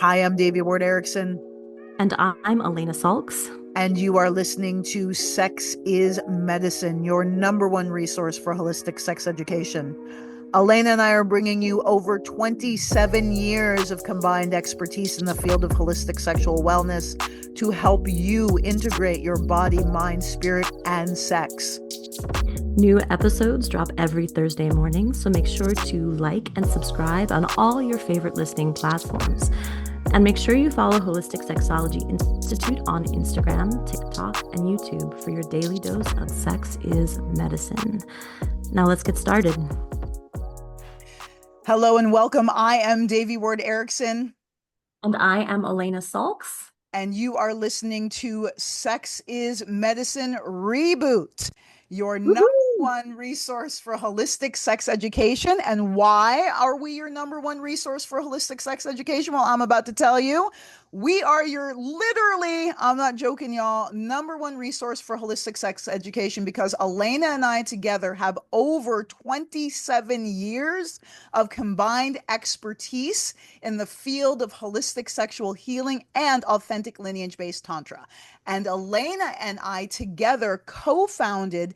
Hi, I'm Davy Ward Erickson, And I'm Alaina Salks. and you are listening to Sex is Medicine, your number one resource for holistic sex education. Alaina and I are bringing you over 27 years of combined expertise in the field of holistic sexual wellness to help you integrate your body, mind, spirit, and sex. New episodes drop every Thursday morning, so make sure to like and subscribe on all your favorite listening platforms. And make sure you follow Holistic Sexology Institute on Instagram, TikTok, and YouTube for your daily dose of Sex is Medicine. Now let's get started. Hello and welcome. I am Davy Ward Erickson, And I am Alaina Salks. and you are listening to Sex is Medicine Reboot, your number Woohoo! one resource for holistic sex education. And why are we your number one resource for holistic sex education? Well, I'm about to tell you. We are your literally, I'm not joking, y'all, number one resource for holistic sex education because Alaina and I together have over 27 years of combined expertise in the field of holistic sexual healing and authentic lineage-based tantra. And Alaina and I together co-founded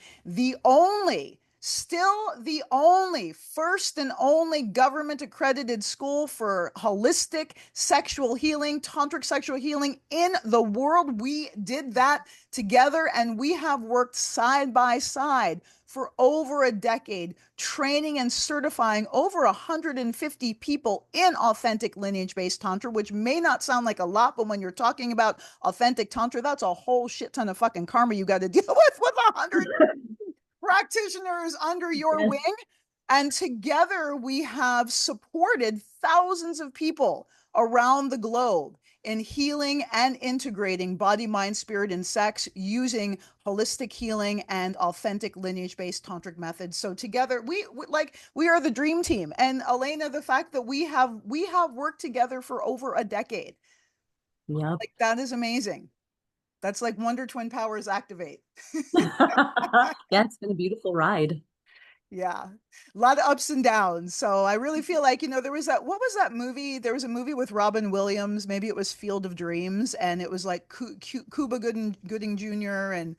still the only, first and only government accredited school for holistic sexual healing, tantric sexual healing in the world. We did that together, and we have worked side by side for over a decade, training and certifying over 150 people in authentic lineage-based tantra, which may not sound like a lot, but when you're talking about authentic tantra, that's a whole shit ton of fucking karma you got to deal with 100 practitioners under your Yes. wing. And together we have supported thousands of people around the globe in healing and integrating body, mind, spirit, and sex using holistic healing and authentic lineage-based tantric methods. So together we are the dream team. And Alaina, the fact that we have worked together for over a decade, Yep. like that is amazing. That's like Wonder Twin powers activate. Yeah, it's been a beautiful ride. Yeah. A lot of ups and downs. So I really feel like, there was what was that movie? There was a movie with Robin Williams. Maybe it was Field of Dreams. And it was like Cuba Gooding Jr. And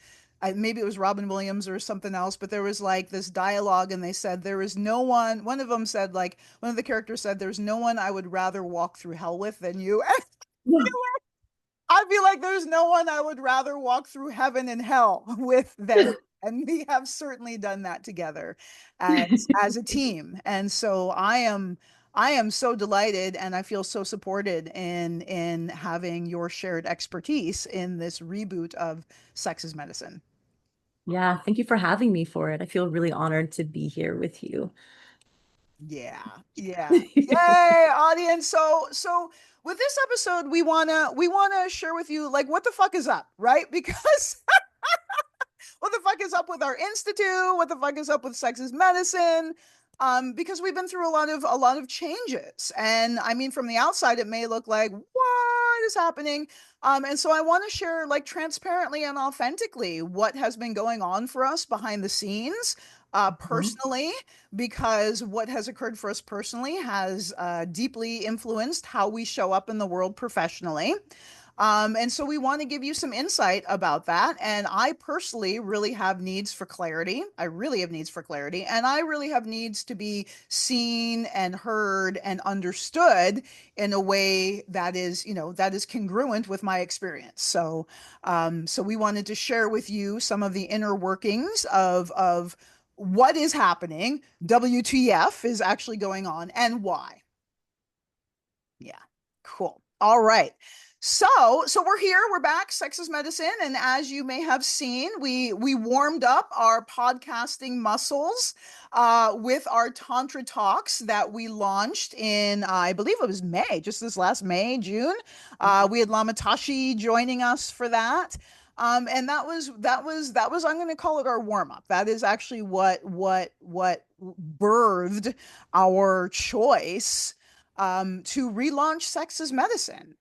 maybe it was Robin Williams or something else. But there was like this dialogue, and they said, there is no one of them said, like, one of the characters said, there's no one I would rather walk through hell with than you. Yeah. I feel like there's no one I would rather walk through heaven and hell with than, and we have certainly done that together as a team. And so I am so delighted, and I feel so supported in having your shared expertise in this reboot of Sex is Medicine. Yeah, thank you for having me for it. I feel really honored to be here with you. Yeah. Yeah. Yay, audience. So with this episode, we wanna share with you like what the fuck is up, right? Because what the fuck is up with our institute? What the fuck is up with sex is medicine? Because we've been through a lot of changes, and I mean, from the outside, it may look like what is happening. And so I want to share, like, transparently and authentically what has been going on for us behind the scenes, Mhm. personally, because what has occurred for us personally has deeply influenced how we show up in the world professionally. And so we want to give you some insight about that. And I personally really have needs for clarity. I really have needs for clarity. And I really have needs to be seen and heard and understood in a way that is, that is congruent with my experience. So we wanted to share with you some of the inner workings of what is happening, WTF is actually going on, and why. Yeah. Cool. All right. So we're here, we're back, Sex is Medicine, and as you may have seen, we warmed up our podcasting muscles with our Tantra Talks that we launched in I believe it was May, just this last May, June. We had Lamatashi joining us for that. And that was I'm going to call it our warm up. That is actually what birthed our choice to relaunch Sex is Medicine.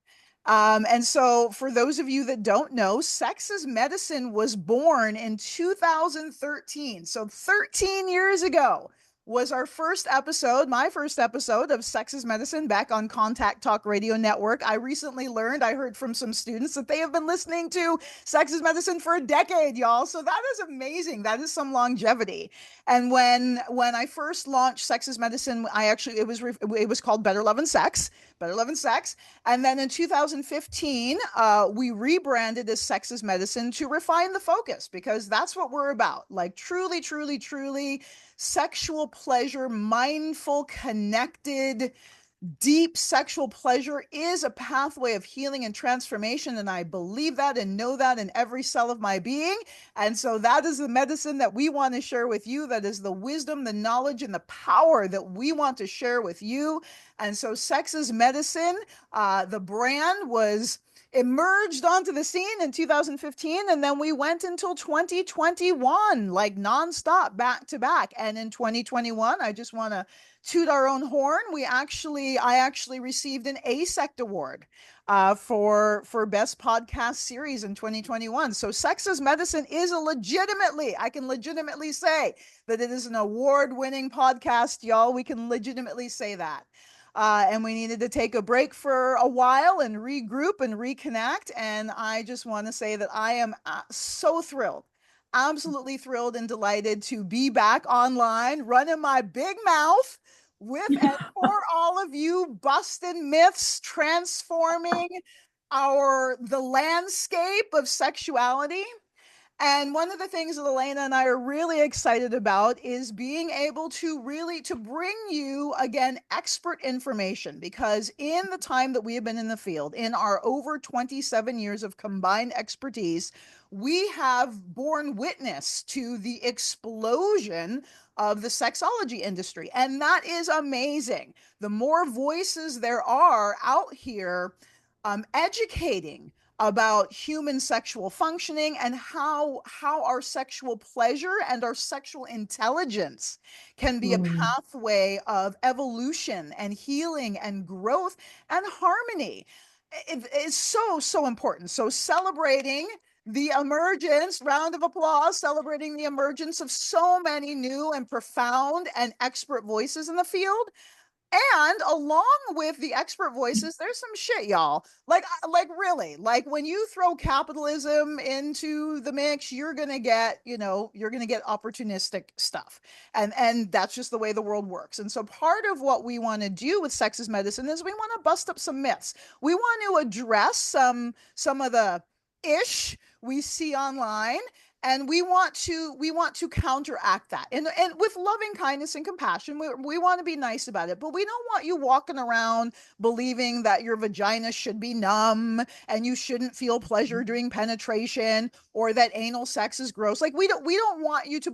And so, for those of you that don't know, Sex is Medicine was born in 2013. So, 13 years ago, was our first episode, my first episode of Sex is Medicine back on Contact Talk Radio Network. I recently learned, I heard from some students that they have been listening to Sex is Medicine for a decade, y'all. So that is amazing. That is some longevity. And when I first launched Sex is Medicine, I actually it was called Better Love and Sex, Better Love and Sex. And then in 2015, we rebranded as Sex is Medicine to refine the focus because that's what we're about. Like truly, truly, truly sexual pleasure, mindful, connected, deep sexual pleasure is a pathway of healing and transformation. And I believe that and know that in every cell of my being. And so that is the medicine that we want to share with you. That is the wisdom, the knowledge, and the power that we want to share with you. And so Sex is Medicine, the brand was emerged onto the scene in 2015, and then we went until 2021, like nonstop, back to back. And in 2021, I just want to toot our own horn. I actually received an ASECT award for best podcast series in 2021. So Sex is Medicine is I can legitimately say that it is an award-winning podcast, y'all. We can legitimately say that. And we needed to take a break for a while and regroup and reconnect. And I just want to say that I am so thrilled, absolutely thrilled and delighted to be back online, running my big mouth with and for all of you, busting myths, transforming the landscape of sexuality. And one of the things that Alaina and I are really excited about is being able to really to bring you again expert information, because in the time that we have been in the field, in our over 27 years of combined expertise, we have borne witness to the explosion of the sexology industry. And that is amazing. The more voices there are out here educating about human sexual functioning and how our sexual pleasure and our sexual intelligence can be a pathway of evolution and healing and growth and harmony. It's so important. So celebrating the emergence, round of applause, celebrating the emergence of so many new and profound and expert voices in the field. And along with the expert voices, there's some shit, y'all. Like really, like when you throw capitalism into the mix, you're gonna get, you're gonna get opportunistic stuff, and that's just the way the world works. And so part of what we want to do with Sex is Medicine is we want to bust up some myths. We want to address some of the ish we see online, and we want to counteract that, and with loving kindness and compassion. We want to be nice about it, but we don't want you walking around believing that your vagina should be numb and you shouldn't feel pleasure during penetration, or that anal sex is gross. Like we don't want you to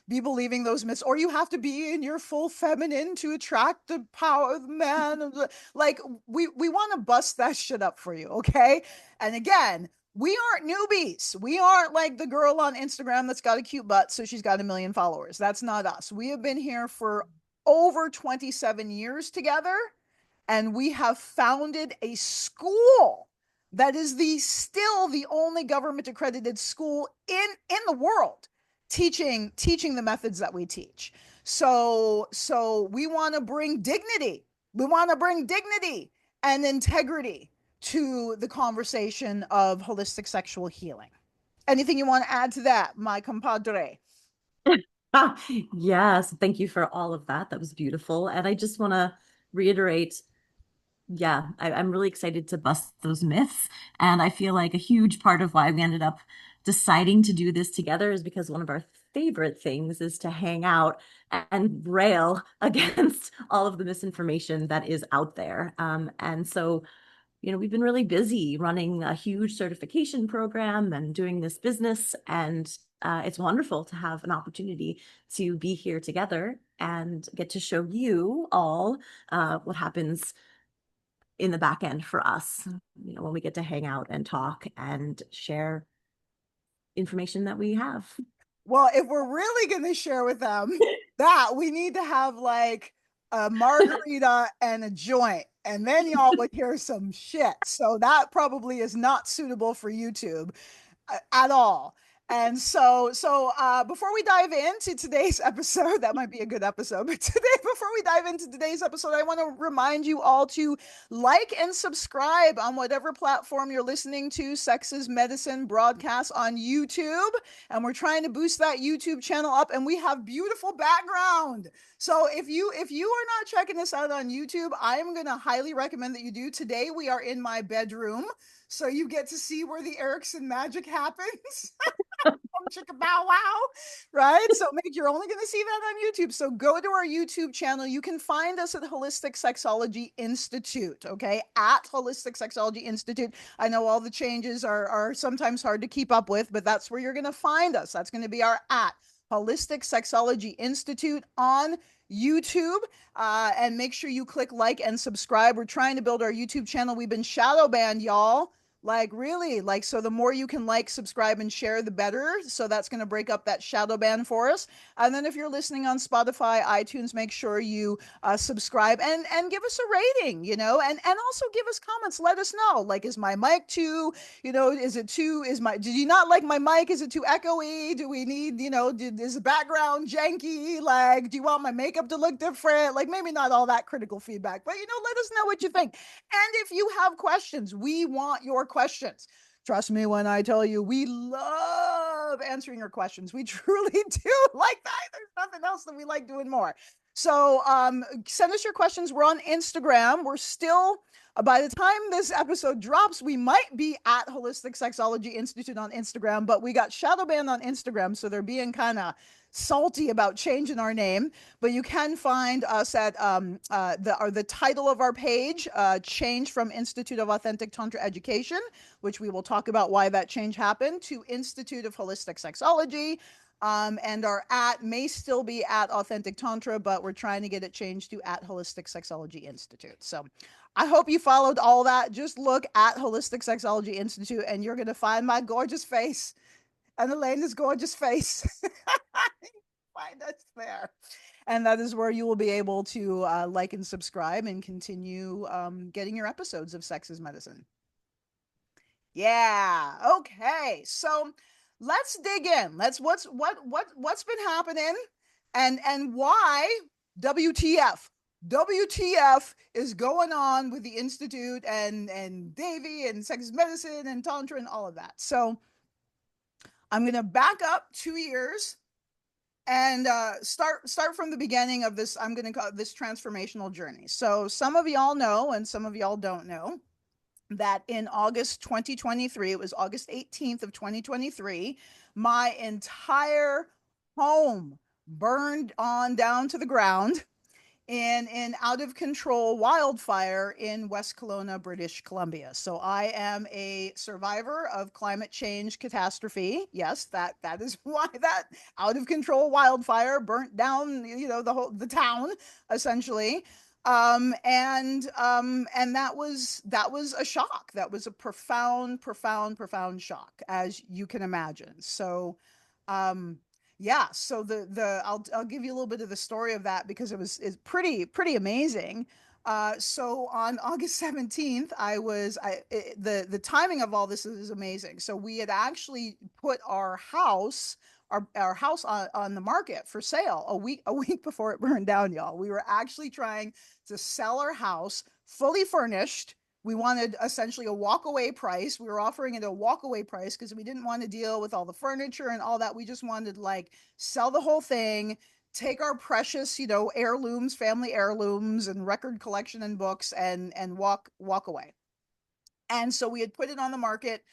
be believing those myths, or you have to be in your full feminine to attract the power of the man. Like we want to bust that shit up for you, okay? And again, we aren't newbies. We aren't like the girl on Instagram that's got a cute butt, so she's got a million followers. That's not us. We have been here for over 27 years together, and we have founded a school that is still the only government accredited school in the world teaching the methods that we teach. So we want to bring dignity. We want to bring dignity and integrity to the conversation of holistic sexual healing. Anything you want to add to that, my compadre? Yes, thank you for all of that. That was beautiful. And I just want to reiterate, yeah, I'm really excited to bust those myths. And I feel like a huge part of why we ended up deciding to do this together is because one of our favorite things is to hang out and rail against all of the misinformation that is out there. And so we've been really busy running a huge certification program and doing this business. And it's wonderful to have an opportunity to be here together and get to show you all what happens in the back end for us, when we get to hang out and talk and share information that we have. Well, if we're really going to share with them that, we need to have like a margarita and a joint, and then y'all would hear some shit. So that probably is not suitable for YouTube at all. And so before we dive into today's episode, that might be a good episode, but before we dive into today's episode, I want to remind you all to like and subscribe on whatever platform you're listening to Sex is Medicine broadcast on YouTube. And we're trying to boost that YouTube channel up, and we have beautiful background. So if you are not checking us out on YouTube, I'm going to highly recommend that you do. Today we are in my bedroom, so you get to see where the Erickson magic happens. Chicka bow wow, right? So you're only going to see that on YouTube. So go to our YouTube channel. You can find us at Holistic Sexology Institute, okay? At Holistic Sexology Institute. I know all the changes are sometimes hard to keep up with, but that's where you're going to find us. That's going to be our at Holistic Sexology Institute on YouTube. And make sure you click like and subscribe. We're trying to build our YouTube channel. We've been shadow banned, y'all. Like really, like, so the more you can like, subscribe, and share, the better. So that's going to break up that shadow ban for us. And then if you're listening on Spotify, iTunes, make sure you subscribe and give us a rating, and also give us comments. Let us know, like, is my mic too, is it too, did you not like my mic? Is it too echoey? Do we need, is the background janky? Like, do you want my makeup to look different? Like, maybe not all that critical feedback, but, let us know what you think. And if you have questions, we want your questions. Trust me when I tell you, we love answering your questions. We truly do like that. There's nothing else that we like doing more. So send us your questions. We're on Instagram. We're still, by the time this episode drops, we might be at Holistic Sexology Institute on Instagram, but we got shadow banned on Instagram, so they're being kind of salty about changing our name. But you can find us at the title of our page changed from Institute of Authentic Tantra Education, which we will talk about why that change happened, to Institute of Holistic Sexology. And our at may still be at Authentic Tantra, but we're trying to get it changed to at Holistic Sexology Institute. So I hope you followed all that. Just look at Holistic Sexology Institute and you're going to find my gorgeous face and Alaina's gorgeous face. Find us there. And that is where you will be able to like and subscribe and continue getting your episodes of Sex is Medicine. Yeah. Okay. So let's dig in. What's been happening and why WTF. WTF is going on with the Institute and Devi and Sex is Medicine and Tantra and all of that. So I'm going to back up 2 years and start from the beginning of this. I'm going to call this transformational journey. So some of y'all know and some of y'all don't know that in August 2023, it was August 18th of 2023, my entire home burned on down to the ground in an out of control wildfire in West Kelowna, British Columbia. So I am a survivor of climate change catastrophe. Yes, that is why that out of control wildfire burnt down, the town essentially. And that was a shock. That was a profound shock, as you can imagine. So, yeah, so I'll give you a little bit of the story of that because it's pretty amazing. So on August 17th, the timing of all this is amazing. So we had actually put our house on the market for sale a week before it burned down, y'all. We were actually trying to sell our house fully furnished. We wanted essentially a walkaway price. We were offering it a walkaway price because we didn't want to deal with all the furniture and all that. We just wanted like sell the whole thing, take our precious, heirlooms, family heirlooms and record collection and books and walk away. And so we had put it on the market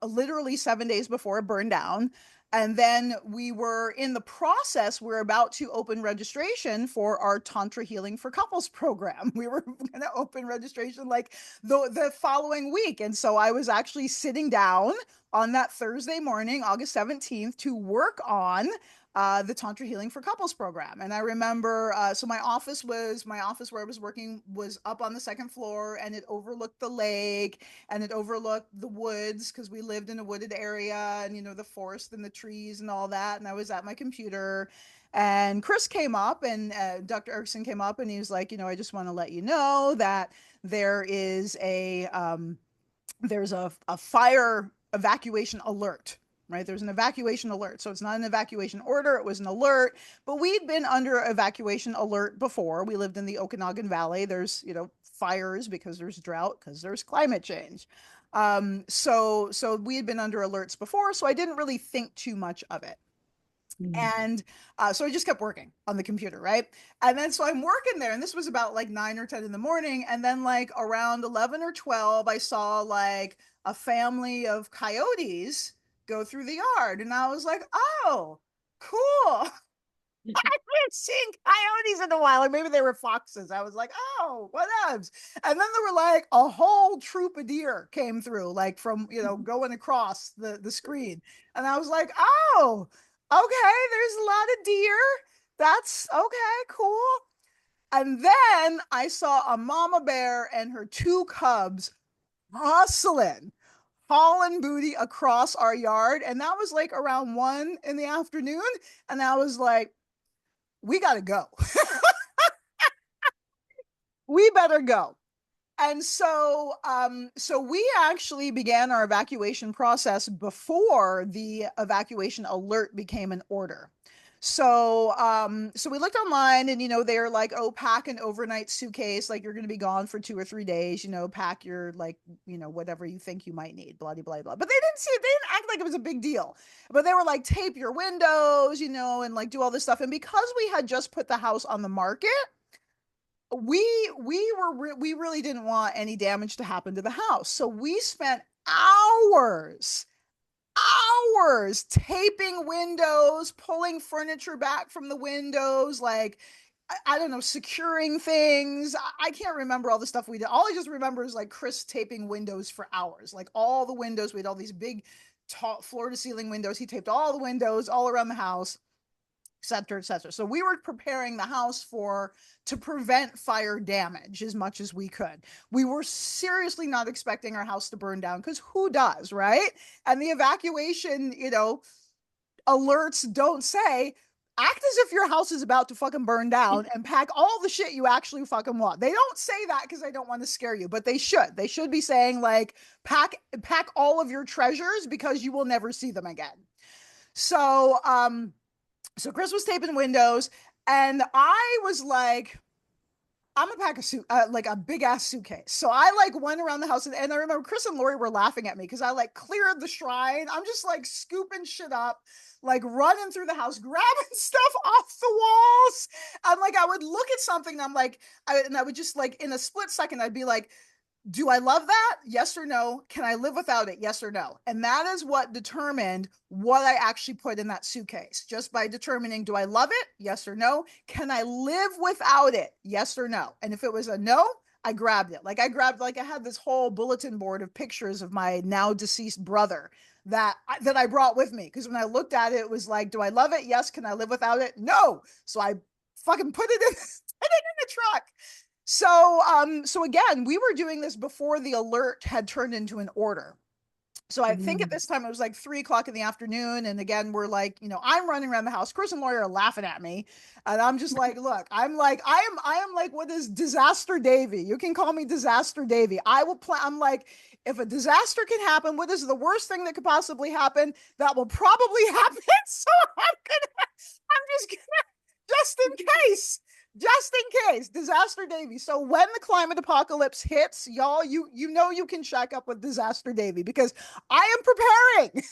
literally 7 days before it burned down. And then we were in the process, we're about to open registration for our Tantra Healing for Couples program. We were going to open registration like the following week. And so I was actually sitting down on that Thursday morning, August 17th, to work on the Tantra Healing for Couples program. And I remember, so my office where I was working was up on the second floor, and it overlooked the lake and it overlooked the woods because we lived in a wooded area and, the forest and the trees and all that. And I was at my computer and Chris came up and Dr. Erickson came up and he was like, I just want to let you know that there's a fire evacuation alert right? There's an evacuation alert. So it's not an evacuation order, it was an alert, but we'd been under evacuation alert before. We lived in the Okanagan Valley. There's, fires because there's drought, because there's climate change. So we had been under alerts before, so I didn't really think too much of it. Mm. And so I just kept working on the computer, right? And then so I'm working there, and this was about like 9 or 10 in the morning. And then, like, around 11 or 12, I saw like a family of coyotes go through the yard. And I was like, oh, cool. I haven't seen coyotes in a while, or maybe they were foxes. I was like, oh, what else? And then there were like a whole troop of deer came through, like from, going across the screen. And I was like, oh, okay, there's a lot of deer. That's okay, cool. And then I saw a mama bear and her two cubs hustling, hauling booty across our yard. And that was like around 1 in the afternoon. And I was like, we got to go. We better go. And so we actually began our evacuation process before the evacuation alert became an order. So we looked online, and they're like, oh, pack an overnight suitcase, like you're going to be gone for 2 or 3 days, pack your, like, whatever you think you might need, blah blah blah. But they didn't act like it was a big deal. But they were like, tape your windows, and like do all this stuff. And because we had just put the house on the market, we really didn't want any damage to happen to the house. So we spent hours taping windows, pulling furniture back from the windows, like, I don't know, securing things. I can't remember all the stuff we did. All I just remember is like Chris taping windows for hours, like all the windows. We had all these big, tall, floor to ceiling windows. He taped all the windows all around the house, et cetera, et cetera. So we were preparing the house to prevent fire damage as much as we could. We were seriously not expecting our house to burn down, because who does, right? And the evacuation, alerts don't say, act as if your house is about to fucking burn down and pack all the shit you actually fucking want. They don't say that because they don't want to scare you, but they should. They should be saying, like, pack all of your treasures because you will never see them again. So Chris was taping windows, and I was like, I'm gonna pack like a big ass suitcase. So I like went around the house, and I remember Chris and Lori were laughing at me because I like cleared the shrine. I'm just like scooping shit up, like running through the house, grabbing stuff off the walls. I'm like, I would look at something, and I would just, like, in a split second, I'd be like, do I love that? Yes or no? Can I live without it? Yes or no? And that is what determined what I actually put in that suitcase, just by determining, do I love it? Yes or no? Can I live without it? Yes or no? And if it was a no, I grabbed it. Like, I had this whole bulletin board of pictures of my now deceased brother that I brought with me. Because when I looked at it, it was like, do I love it? Yes. Can I live without it? No. So I fucking put it in the truck. So again, we were doing this before the alert had turned into an order. So I think at this time it was like 3 o'clock in the afternoon. And again, we're like, I'm running around the house. Chris and Lori are laughing at me. And I'm just like, look, I am like, what is Disaster Davy? You can call me Disaster Davy. I will plan. I'm like, if a disaster can happen, what is the worst thing that could possibly happen? That will probably happen. So I'm just in case. Just in case, Disaster Davy. So when the climate apocalypse hits, y'all, you you can check up with Disaster Davy, because I am preparing.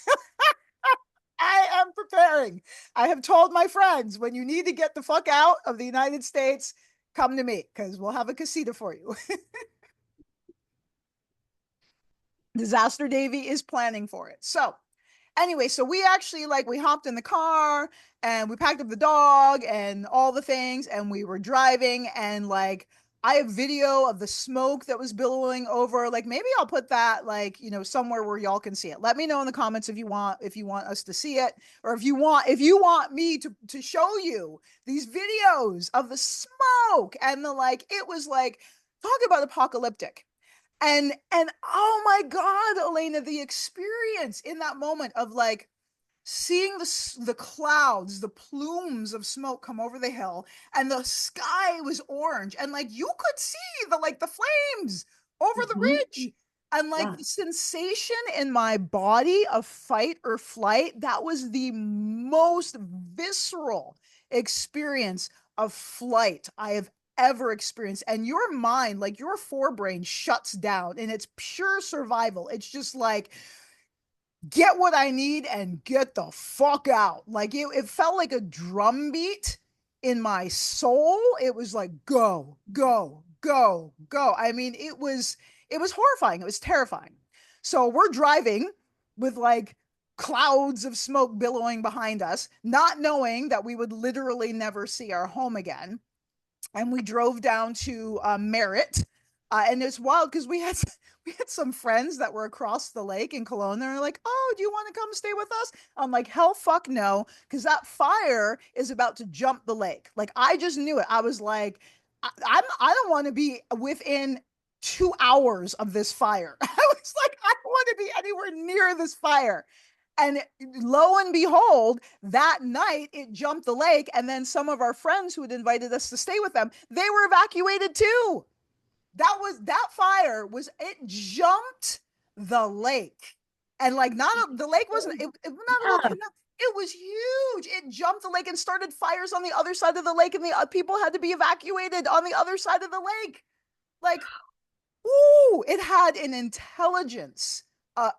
I am preparing. I have told my friends, when you need to get the fuck out of the United States, come to me, because we'll have a casita for you. Disaster Davy is planning for it. So anyway, so we actually, like, we hopped in the car, and we packed up the dog and all the things, and we were driving, and like, I have video of the smoke that was billowing over. Like, maybe I'll put that, like, somewhere where y'all can see it. Let me know in the comments if you want us to see it, or if you want me to show you these videos of the smoke and the, like, it was like, talk about apocalyptic. And oh my God, Alaina, the experience in that moment of, like, seeing the clouds, the plumes of smoke come over the hill, and the sky was orange, and like you could see the flames over the ridge. And like the sensation in my body of fight or flight, that was the most visceral experience of flight I have ever experienced. And your mind, like your forebrain, shuts down and it's pure survival. It's just like, get what I need and get the fuck out. Like it felt like a drum beat in my soul. It was like, go, go, go, go. I mean, it was horrifying. It was terrifying. So we're driving with like clouds of smoke billowing behind us, not knowing that we would literally never see our home again. And we drove down to Merritt. And it's wild because we had some friends that were across the lake in Cologne. They're like, "Oh, do you want to come stay with us?" I'm like, "Hell, fuck no," because that fire is about to jump the lake. Like I just knew it. I was like, I don't want to be within 2 hours of this fire. I was like, I don't want to be anywhere near this fire. And lo and behold, that night it jumped the lake. And then some of our friends who had invited us to stay with them, they were evacuated too. That fire was, it jumped the lake. And like, the lake wasn't, not a volcano. It was huge. It jumped the lake and started fires on the other side of the lake. And the people had to be evacuated on the other side of the lake. Like, ooh, it had an intelligence.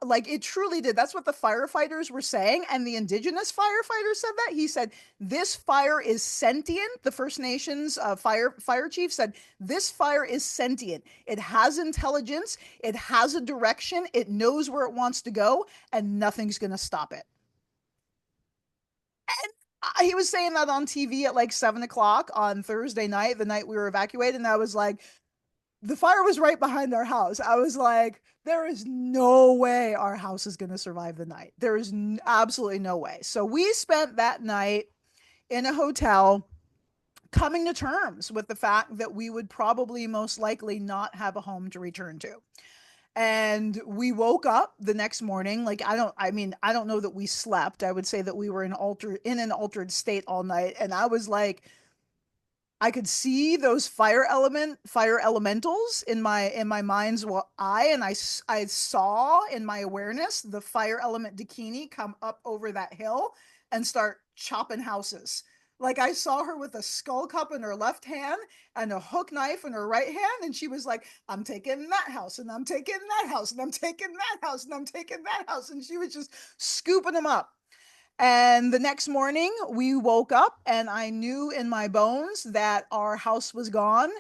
Like it truly did. That's what the firefighters were saying. And the indigenous firefighter said that. He said, this fire is sentient. The First Nations fire chief said, this fire is sentient. It has intelligence. It has a direction. It knows where it wants to go, and nothing's going to stop it. And he was saying that on TV at like 7 o'clock on Thursday night, the night we were evacuated. And I was like, the fire was right behind our house. I was like, there is no way our house is going to survive the night. There is absolutely no way. So we spent that night in a hotel coming to terms with the fact that we would probably most likely not have a home to return to. And we woke up the next morning. Like, I don't know that we slept. I would say that we were in an altered state all night. And I was like, I could see those fire elementals in my mind's eye, and I saw in my awareness the fire element Dakini come up over that hill and start chopping houses. Like I saw her with a skull cup in her left hand and a hook knife in her right hand, and she was like, "I'm taking that house, and I'm taking that house, and I'm taking that house, and I'm taking that house," and she was just scooping them up. And the next morning, we woke up, and I knew in my bones that our house was gone.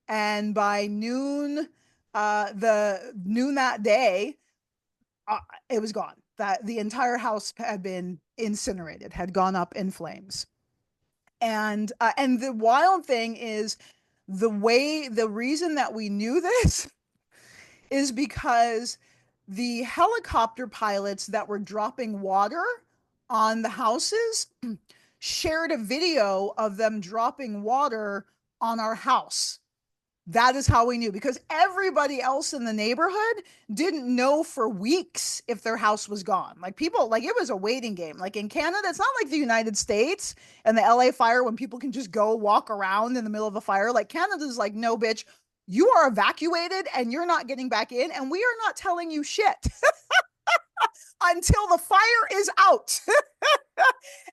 And by noon, the noon that day, it was gone. That the entire house had been incinerated, had gone up in flames. And the wild thing is, the reason that we knew this is because the helicopter pilots that were dropping water on the houses shared a video of them dropping water on our house. That is how we knew, because everybody else in the neighborhood didn't know for weeks if their house was gone. Like people, like it was a waiting game. Like in Canada, it's not like the United States and the LA fire when people can just go walk around in the middle of a fire. Like Canada's like, no, bitch, you are evacuated and you're not getting back in, and we are not telling you shit until the fire is out.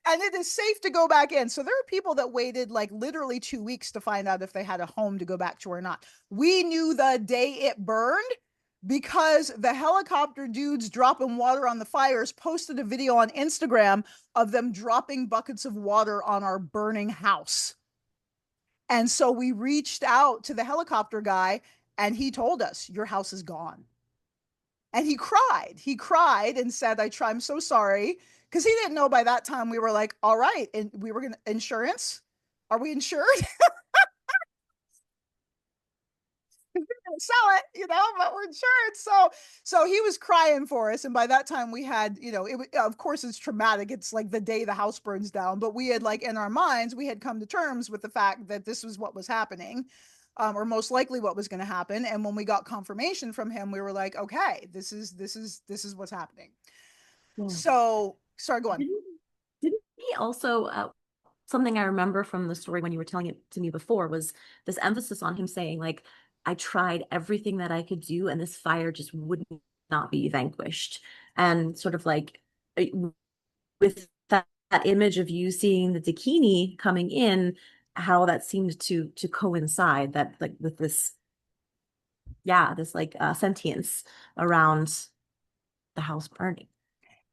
And it is safe to go back in. So there are people that waited like literally 2 weeks to find out if they had a home to go back to or not. We knew the day it burned because the helicopter dudes dropping water on the fires posted a video on Instagram of them dropping buckets of water on our burning house. And so we reached out to the helicopter guy, and he told us, your house is gone. And he cried. He cried and said, I'm so sorry. Because he didn't know by that time we were like, all right. And we were going to, insurance? Are we insured? Sell it, but we're insured. So he was crying for us. And by that time we had, of course it's traumatic. It's like the day the house burns down, but we had like in our minds, we had come to terms with the fact that this was what was happening. Or most likely what was going to happen. And when we got confirmation from him, we were like, okay, this is what's happening. Yeah. So sorry, go on. Didn't he also, something I remember from the story when you were telling it to me before was this emphasis on him saying like, I tried everything that I could do, and this fire just would not be vanquished. And sort of like with that image of you seeing the Dakini coming in, how that seemed to coincide that like with this, yeah, this like sentience around the house burning.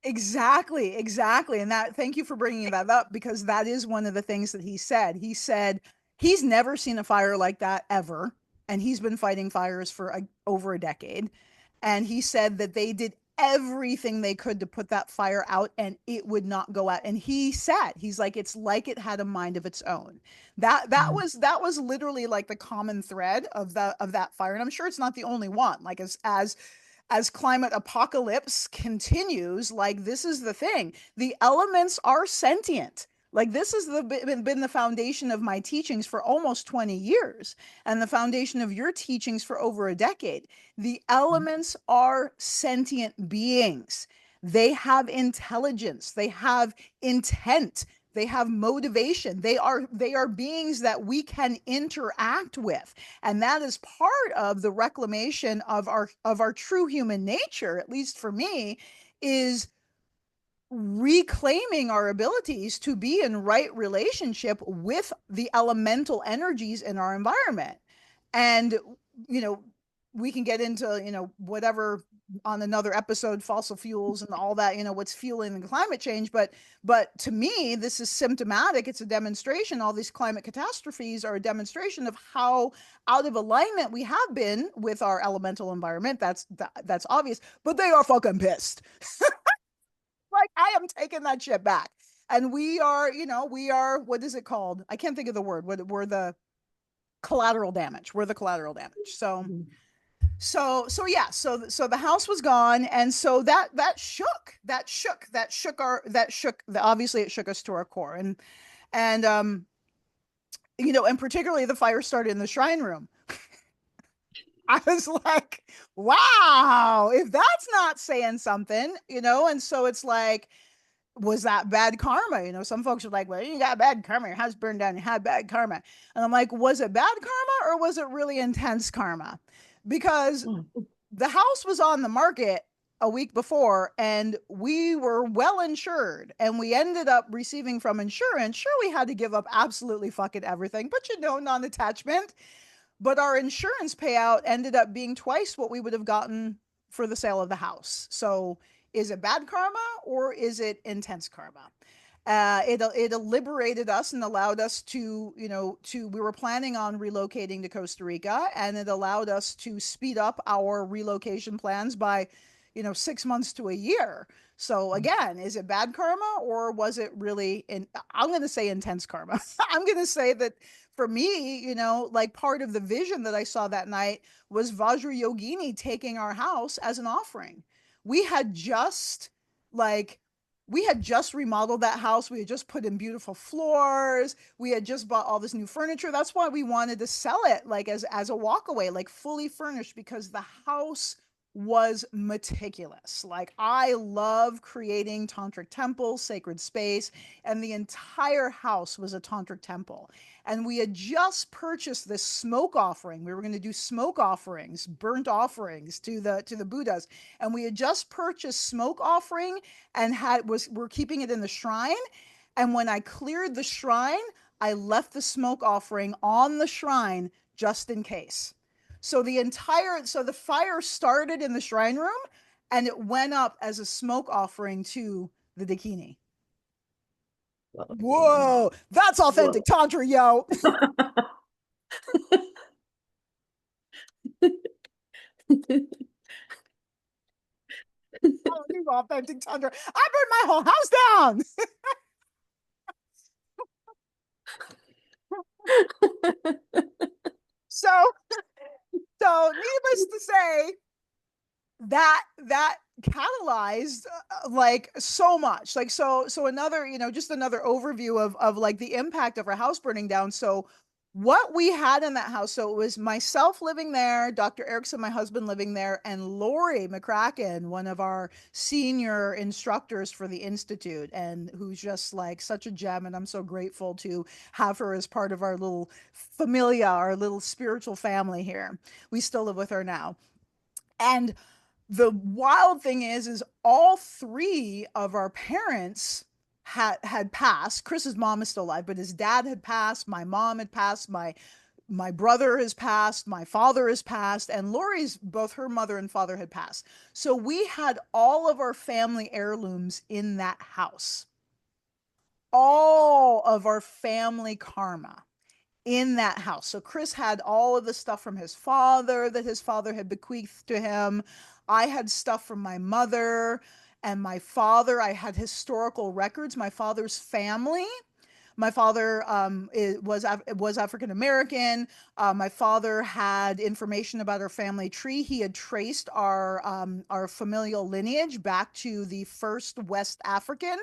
Exactly, exactly. And that, thank you for bringing that up, because that is one of the things that he said. He said he's never seen a fire like that ever. And he's been fighting fires for over a decade. And he said that they did everything they could to put that fire out and it would not go out. And he said, he's like, it's like it had a mind of its own. That was literally like the common thread of that fire. And I'm sure it's not the only one. Like as climate apocalypse continues, like this is the thing. The elements are sentient. Like this has been the foundation of my teachings for almost 20 years and the foundation of your teachings for over a decade. The elements are sentient beings. They have intelligence, they have intent, they have motivation. They are beings that we can interact with, and that is part of the reclamation of our true human nature, at least for me, is reclaiming our abilities to be in right relationship with the elemental energies in our environment. And you know we can get into whatever on another episode, fossil fuels and all that, what's fueling the climate change. But to me, this is symptomatic. It's a demonstration. All these climate catastrophes are a demonstration of how out of alignment we have been with our elemental environment. That's obvious, but they are fucking pissed. Like, I am taking that shit back. And we are, what is it called? I can't think of the word. We're the collateral damage. We're the collateral damage. So yeah, so the house was gone, and so obviously it shook us to our core. And particularly the fire started in the shrine room. I was like, wow, if that's not saying something, and so it's like, was that bad karma? Some folks are like, well, you got bad karma, your house burned down, you had bad karma. And I'm like, was it bad karma or was it really intense karma? Because the house was on the market a week before and we were well insured, and we ended up receiving from insurance. Sure, we had to give up absolutely fucking everything, but non-attachment. But our insurance payout ended up being twice what we would have gotten for the sale of the house. So is it bad karma or is it intense karma? It liberated us and allowed us to, we were planning on relocating to Costa Rica, and it allowed us to speed up our relocation plans by, 6 months to a year. So again, is it bad karma or was it really I'm going to say intense karma. I'm going to say that for me, like part of the vision that I saw that night was Vajra Yogini taking our house as an offering. We had just like we had just remodeled that house. We had just put in beautiful floors. We had just bought all this new furniture. That's why we wanted to sell it like as a walkaway, like fully furnished, because the house was meticulous. Like, I love creating tantric temples, sacred space, and the entire house was a tantric temple. And we had just purchased this smoke offering. We were going to do smoke offerings, burnt offerings to the Buddhas. And we had just purchased smoke offering and we're keeping it in the shrine. And when I cleared the shrine, I left the smoke offering on the shrine just in case. So the fire started in the shrine room and it went up as a smoke offering to the Dakini. Whoa, that's authentic Tantra, yo. Authentic Tantra. I burned my whole house down. so needless to say, that catalyzed like so much. Like, so another, just another overview of like the impact of our house burning down. So what we had in that house, so it was myself living there, Dr. Erickson, my husband, living there, and Lori McCracken, one of our senior instructors for the Institute, and who's just like such a gem. And I'm so grateful to have her as part of our little familia, our little spiritual family here. We still live with her now. And the wild thing is all three of our parents had passed. Chris's mom is still alive, but his dad had passed, my mom had passed, my brother has passed, my father has passed, and Lori's, both her mother and father had passed. So we had all of our family heirlooms in that house. All of our family karma in that house. So Chris had all of the stuff from his father that his father had bequeathed to him. I had stuff from my mother and my father. I had historical records. My father's family. My father was African American. My father had information about our family tree. He had traced our familial lineage back to the first West African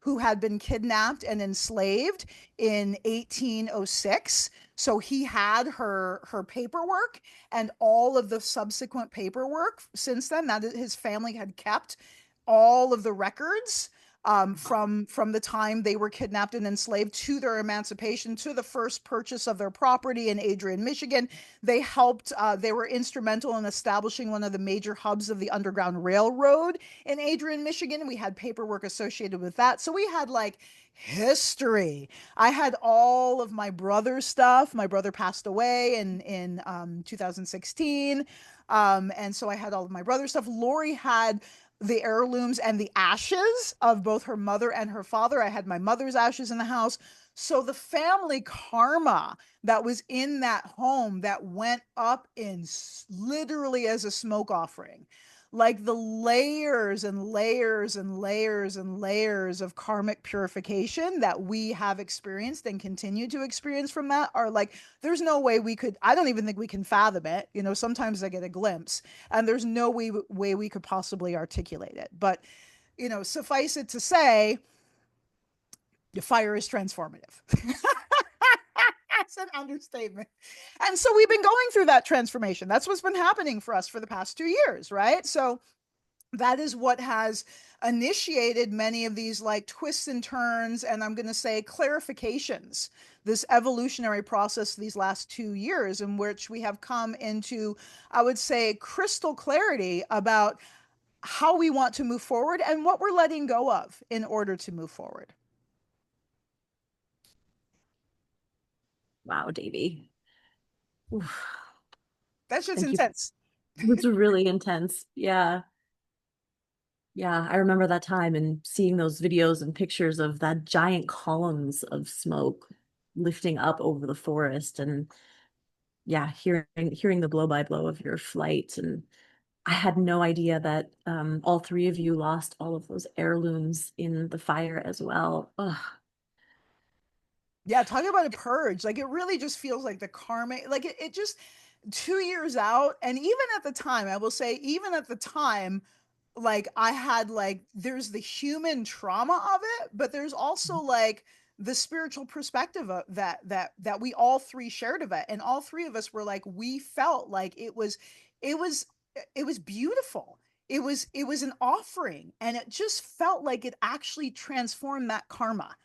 who had been kidnapped and enslaved in 1806. So he had her paperwork and all of the subsequent paperwork since then that his family had kept all of the records from the time they were kidnapped and enslaved to their emancipation to the first purchase of their property in Adrian, Michigan. They helped. They were instrumental in establishing one of the major hubs of the Underground Railroad in Adrian, Michigan. We had paperwork associated with that, so we had like history. I had all of my brother's stuff. My brother passed away in 2016. And so I had all of my brother's stuff. Lori had the heirlooms and the ashes of both her mother and her father. I had my mother's ashes in the house. So the family karma that was in that home that went up in literally as a smoke offering, like the layers and layers and layers and layers of karmic purification that we have experienced and continue to experience from that are like, there's no way we could, I don't even think we can fathom it. You know, sometimes I get a glimpse and there's no way we could possibly articulate it. But, you know, suffice it to say, the fire is transformative. That's an understatement. And so we've been going through that transformation. That's what's been happening for us for the past 2 years, right? So that is what has initiated many of these like twists and turns, and I'm going to say clarifications, this evolutionary process these last 2 years, in which we have come into, I would say, crystal clarity about how we want to move forward and what we're letting go of in order to move forward. Wow, Davy. Oof. That's just Thank you. intense. It's really intense. Yeah. Yeah, I remember that time and seeing those videos and pictures of that giant columns of smoke lifting up over the forest and yeah, hearing the blow by blow of your flight. And I had no idea that all three of you lost all of those heirlooms in the fire as well. Ugh. Yeah, talking about a purge. Like it really just feels like the karma, like it just 2 years out. And even at the time, I will say, even at the time, like I had like there's the human trauma of it, but there's also like the spiritual perspective of that we all three shared of it. And all three of us were like, we felt like it was it was beautiful. It was an offering, and it just felt like it actually transformed that karma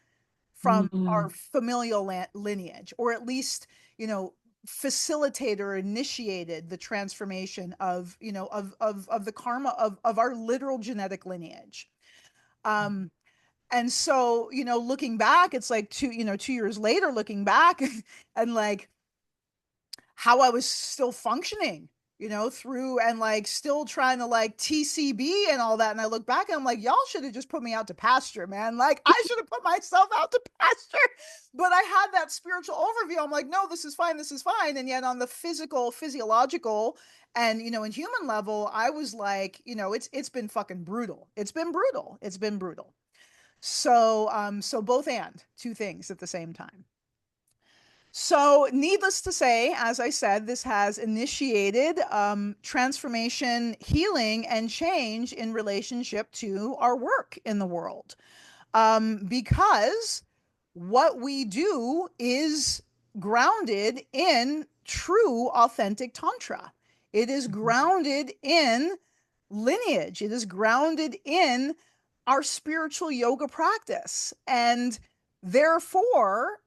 from our Mm. familial lineage, or at least, you know, facilitated or initiated the transformation of, you know, of the karma of our literal genetic lineage. Um, and so, you know, looking back, it's like 2 years later, looking back and like how I was still functioning, you know, through and like still trying to like TCB and all that. And I look back and I'm like, y'all should have just put me out to pasture, man. Like I should have put myself out to pasture. But I had that spiritual overview. I'm like, no, this is fine. This is fine. And yet on the physiological, and you know, in human level, I was like, you know, it's been fucking brutal. It's been brutal. It's been brutal. So so both and two things at the same time. So, needless to say, as I said, this has initiated transformation, healing, and change in relationship to our work in the world. Because what we do is grounded in true, authentic Tantra. It is grounded in lineage. It is grounded in our spiritual yoga practice. And therefore,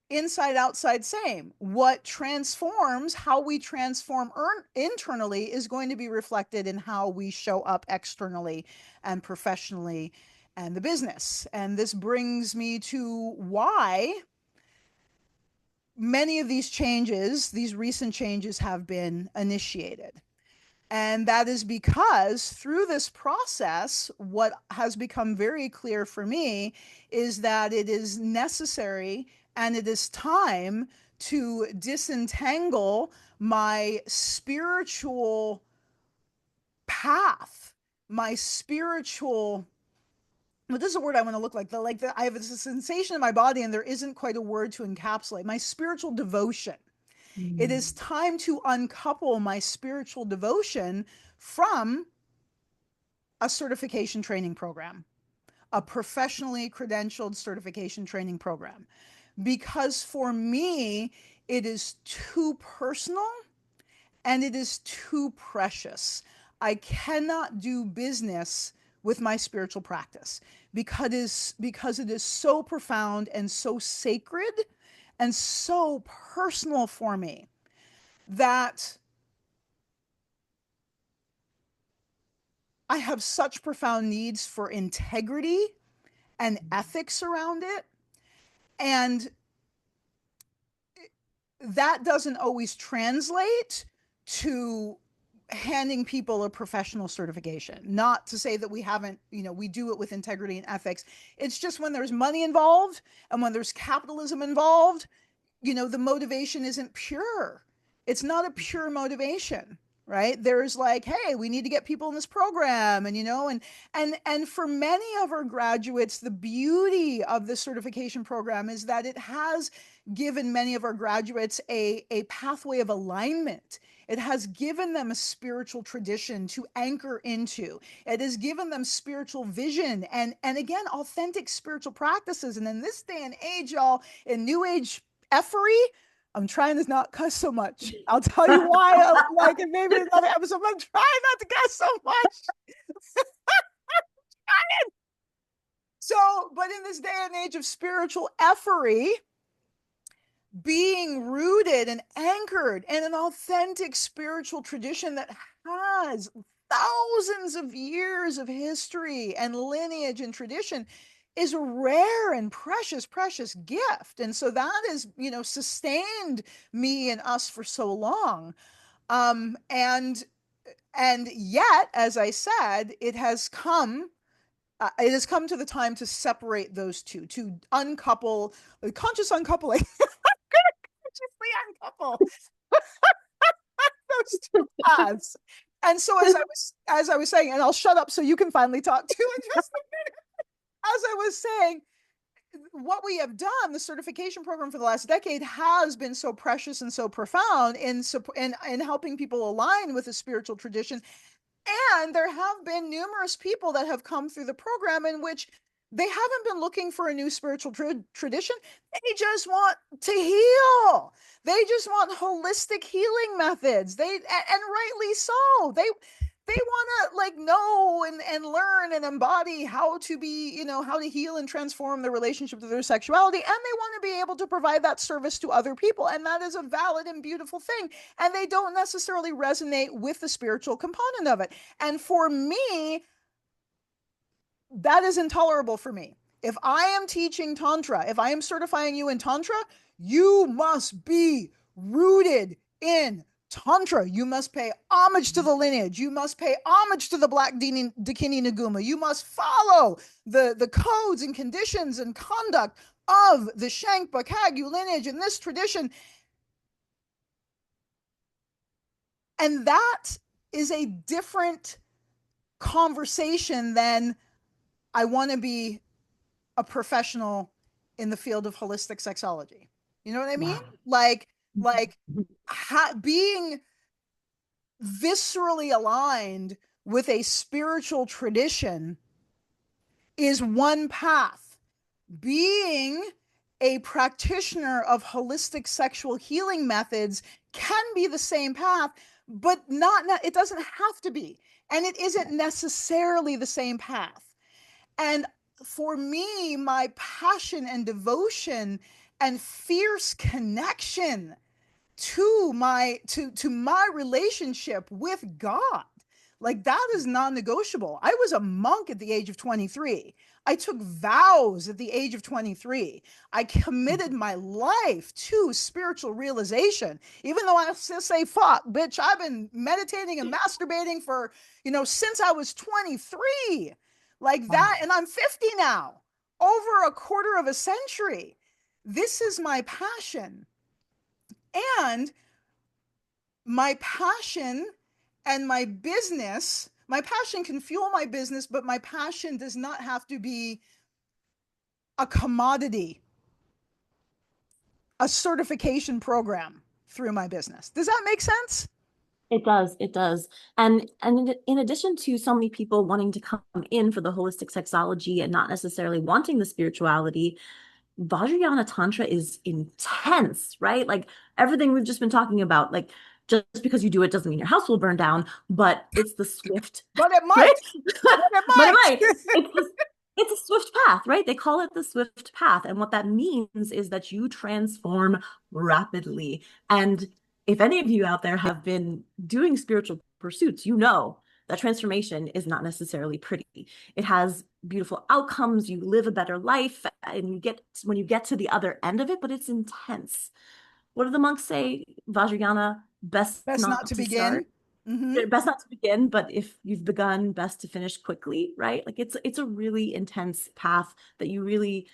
inside outside same. What transforms how we transform internally is going to be reflected in how we show up externally and professionally and the business. And this brings me to why many of these changes, these recent changes, have been initiated. And that is because through this process, what has become very clear for me is that it is necessary and it is time to disentangle my spiritual path, my spiritual, well, this is a word I want to look like. I have this sensation in my body, and there isn't quite a word to encapsulate my spiritual devotion. It is time to uncouple my spiritual devotion from a certification training program, a professionally credentialed certification training program. Because for me, it is too personal and it is too precious. I cannot do business with my spiritual practice because it is so profound and so sacred and so personal for me that I have such profound needs for integrity and ethics around it. And that doesn't always translate to handing people a professional certification. Not to say that we haven't, we do it with integrity and ethics. It's just when there's money involved and when there's capitalism involved, the motivation isn't pure. It's not a pure motivation, right? There's like, hey, we need to get people in this program, and for many of our graduates, the beauty of the certification program is that it has given many of our graduates a pathway of alignment. It has given them a spiritual tradition to anchor into. It has given them spiritual vision and again, authentic spiritual practices. And in this day and age, y'all, in new age effery, I'm trying to not cuss so much. I'll tell you why, like maybe another episode, I'm trying not to cuss so much. So, but in this day and age of spiritual effery, being rooted and anchored in an authentic spiritual tradition that has thousands of years of history and lineage and tradition is a rare and precious gift. And so that is, sustained me and us for so long. And yet, as I said, it has come to the time to separate those two, to uncouple, conscious uncoupling. Consciously uncouple those two paths. And so as I was saying, and I'll shut up so you can finally talk too in just a minute. As I was saying, what we have done, the certification program for the last decade, has been so precious and so profound in helping people align with a spiritual tradition. And there have been numerous people that have come through the program in which they haven't been looking for a new spiritual tradition. They just want to heal. They just want holistic healing methods. And rightly so. They want to like know and learn and embody how to be, how to heal and transform their relationship to their sexuality. And they want to be able to provide that service to other people. And that is a valid and beautiful thing. And they don't necessarily resonate with the spiritual component of it. And for me, that is intolerable for me. If I am teaching Tantra, if I am certifying you in Tantra, you must be rooted in Tantra. You must pay homage to the lineage. You must pay homage to the Black Dakini Naguma. You must follow the codes and conditions and conduct of the Shankpa Kagyu lineage in this tradition. And that is a different conversation than I want to be a professional in the field of holistic sexology. You know what I mean? Wow. Being viscerally aligned with a spiritual tradition is one path. Being a practitioner of holistic sexual healing methods can be the same path, but it doesn't have to be. And it isn't necessarily the same path. And for me, my passion and devotion and fierce connection to my relationship with God, like that is non-negotiable. I was a monk at the age of 23. I took vows at the age of 23. I committed my life to spiritual realization, even though I say, fuck, bitch, I've been meditating and masturbating for, since I was 23, like that. And I'm 50 now, over a quarter of a century. This is my passion. And my passion and my business, my passion can fuel my business, but my passion does not have to be a commodity, a certification program through my business. Does that make sense? It does. It does. And in addition to so many people wanting to come in for the holistic sexology and not necessarily wanting the spirituality, Vajrayana Tantra is intense, right? Like everything we've just been talking about, like just because you do it doesn't mean your house will burn down, but it's the swift, But it right? might. But it But it might. might. It's a swift path, right? They call it the swift path. And what that means is that you transform rapidly. And if any of you out there have been doing spiritual pursuits, you know that transformation is not necessarily pretty. It has beautiful outcomes. You live a better life, and when you get to the other end of it, but it's intense. What do the monks say? Vajrayana, best Best not not to to start. begin. Mm-hmm. Best not to begin, but if you've begun, best to finish quickly, right? Like it's a really intense path that you really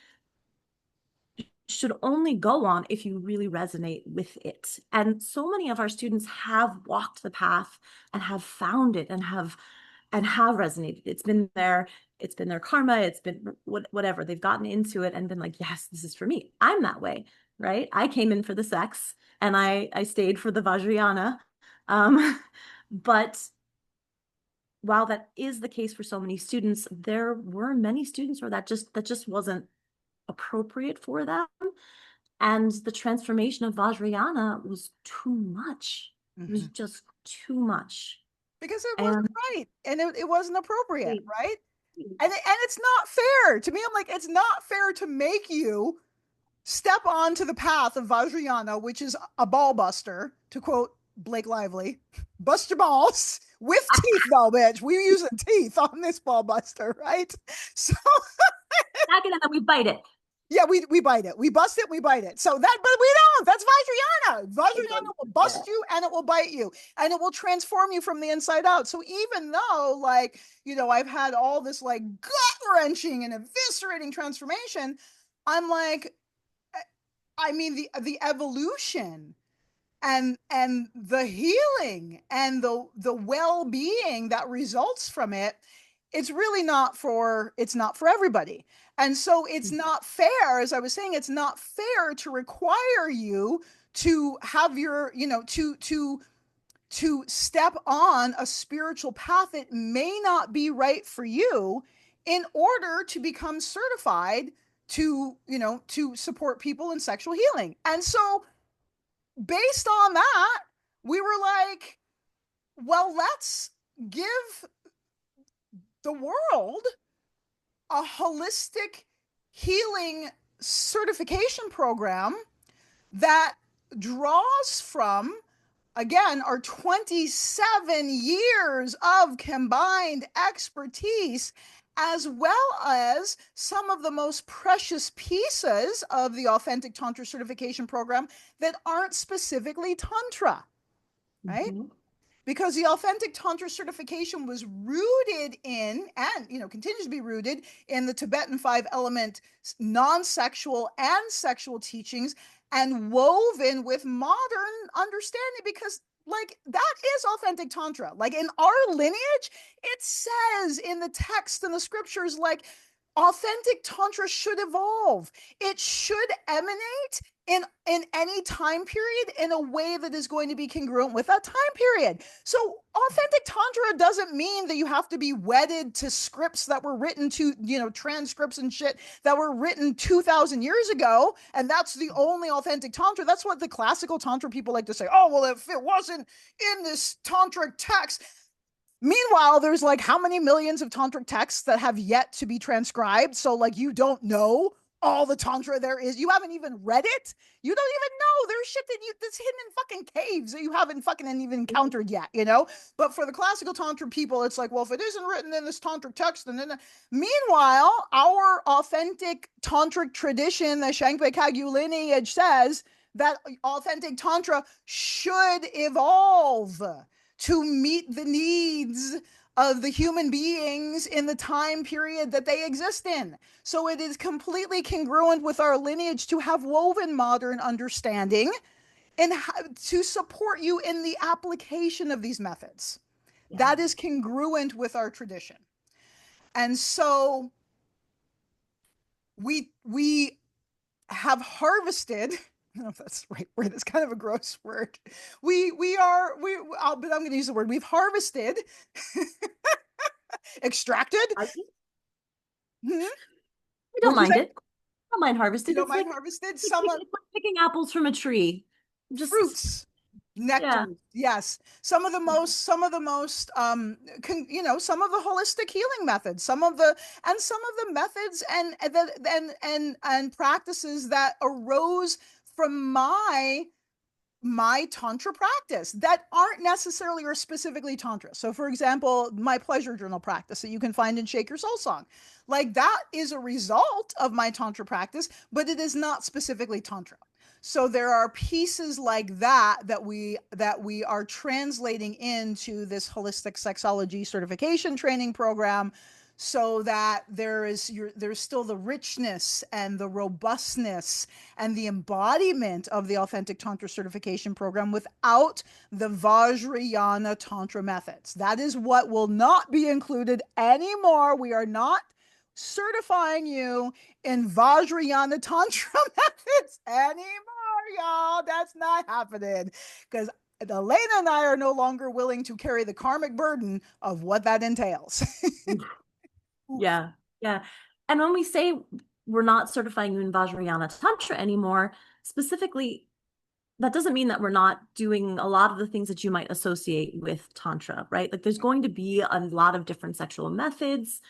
should only go on if you really resonate with it. And so many of our students have walked the path and have found it and have resonated. It's been their karma, it's been whatever. They've gotten into it and been like, yes, this is for me. I'm that way, right? I came in for the sex and I stayed for the Vajrayana. But while that is the case for so many students, there were many students where that just wasn't appropriate for them. And the transformation of Vajrayana was too much. It was just too much. Because it wasn't And right. And it wasn't appropriate, wait, right? And it's not fair. To me, I'm like, it's not fair to make you step onto the path of Vajrayana, which is a ball buster, to quote Blake Lively. Bust your balls with teeth, though, bitch. We're using teeth on this ball buster, right? So back and then we bite it. yeah, we bite it. We bust it, we bite it. So that, but we don't. That's Vajrayana. Vajrayana will bust you and it will bite you and it will transform you from the inside out. So even though, like, I've had all this like gut wrenching and eviscerating transformation, I'm like, I mean, the evolution and the healing and the well-being that results from it, it's not for everybody. And so it's not fair, as I was saying, it's not fair to require you to have your, to step on a spiritual path that may not be right for you in order to become certified to support people in sexual healing. And so based on that, we were like, well, let's give the world a holistic healing certification program that draws from, again, our 27 years of combined expertise, as well as some of the most precious pieces of the Authentic Tantra Certification Program that aren't specifically Tantra, right? Mm-hmm. Because the Authentic Tantra Certification was rooted in, and continues to be rooted in, the Tibetan 5-element non-sexual and sexual teachings, and woven with modern understanding, because like that is authentic Tantra. Like in our lineage, it says in the text and the scriptures, like authentic Tantra should evolve. It should emanate in any time period in a way that is going to be congruent with that time period. So authentic tantra doesn't mean that you have to be wedded to scripts that were written to, transcripts and shit that were written 2000 years ago, and that's the only authentic tantra. That's what the classical tantra people like to say. Oh, well, if it wasn't in this tantric text. Meanwhile, there's like how many millions of tantric texts that have yet to be transcribed. So like you don't know all the tantra there is. You haven't even read it. You don't even know there's shit that's hidden in fucking caves that you haven't fucking even encountered yet. But for the classical tantra people, it's like, well, if it isn't written in this tantric text, then meanwhile, our authentic tantric tradition, the Shangpai Kagyu lineage, says that authentic tantra should evolve to meet the needs of the human beings in the time period that they exist in. So it is completely congruent with our lineage to have woven modern understanding and to support you in the application of these methods. Yeah. That is congruent with our tradition. And so we have harvested, I don't know if that's the right word. It's kind of a gross word. But I'm going to use the word. We've harvested, extracted. I don't mind it. I don't mind harvested. You don't mind harvested? It's like picking apples from a tree. Just fruits. Nectar. Yeah. Yes. Some of the most some of the holistic healing methods, some of the methods and practices that arose from my tantra practice that aren't necessarily or specifically tantra. So for example, my pleasure journal practice that you can find in Shake Your Soul Song, like that is a result of my tantra practice, but it is not specifically tantra. So there are pieces like that we are translating into this holistic sexology certification training program, so that there's still the richness and the robustness and the embodiment of the Authentic Tantra Certification Program without the Vajrayana Tantra methods. That is what will not be included anymore. We are not certifying you in Vajrayana Tantra methods anymore, y'all. That's not happening, because Alaina and I are no longer willing to carry the karmic burden of what that entails. Yeah. And when we say we're not certifying you in Vajrayana Tantra anymore, specifically, that doesn't mean that we're not doing a lot of the things that you might associate with Tantra, right? Like there's going to be a lot of different sexual methods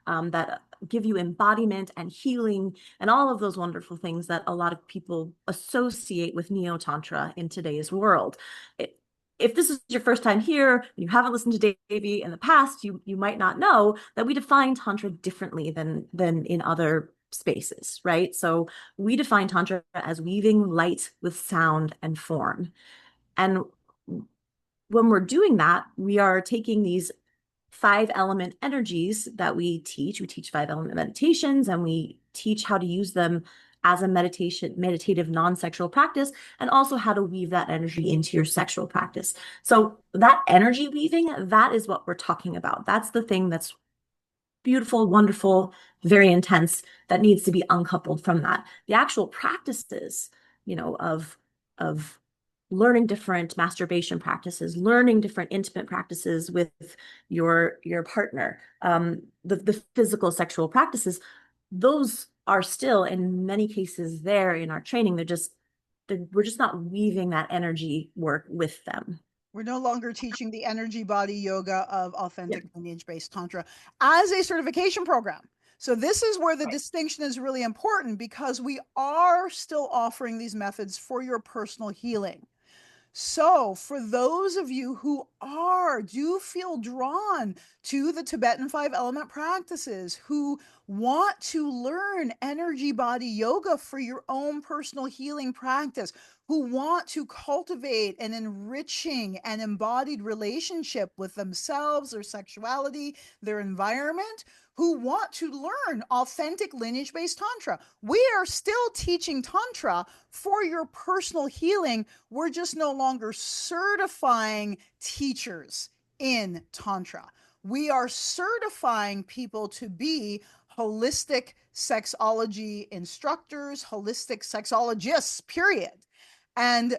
that give you embodiment and healing and all of those wonderful things that a lot of people associate with Neo-Tantra in today's world. If this is your first time here and you haven't listened to Devi in the past, you might not know that we define Tantra differently than in other spaces, right? So we define Tantra as weaving light with sound and form. And when we're doing that, we are taking these 5-element energies that we teach 5-element meditations, and we teach how to use them as a meditative non-sexual practice, and also how to weave that energy into your sexual practice. So that energy weaving, that is what we're talking about. That's the thing that's beautiful, wonderful, very intense, that needs to be uncoupled from that. The actual practices, of learning different masturbation practices, learning different intimate practices with your partner, the physical sexual practices, those are still in many cases there in our training. We're just not weaving that energy work with them. We're no longer teaching the energy body yoga of authentic lineage-based Tantra as a certification program. So this is where the distinction is really important, because we are still offering these methods for your personal healing. So for those of you who do feel drawn to the Tibetan 5-element practices, who want to learn energy body yoga for your own personal healing practice, who want to cultivate an enriching and embodied relationship with themselves, their sexuality, their environment, who want to learn authentic lineage-based Tantra. We are still teaching Tantra for your personal healing. We're just no longer certifying teachers in Tantra. We are certifying people to be holistic sexology instructors, holistic sexologists, period. And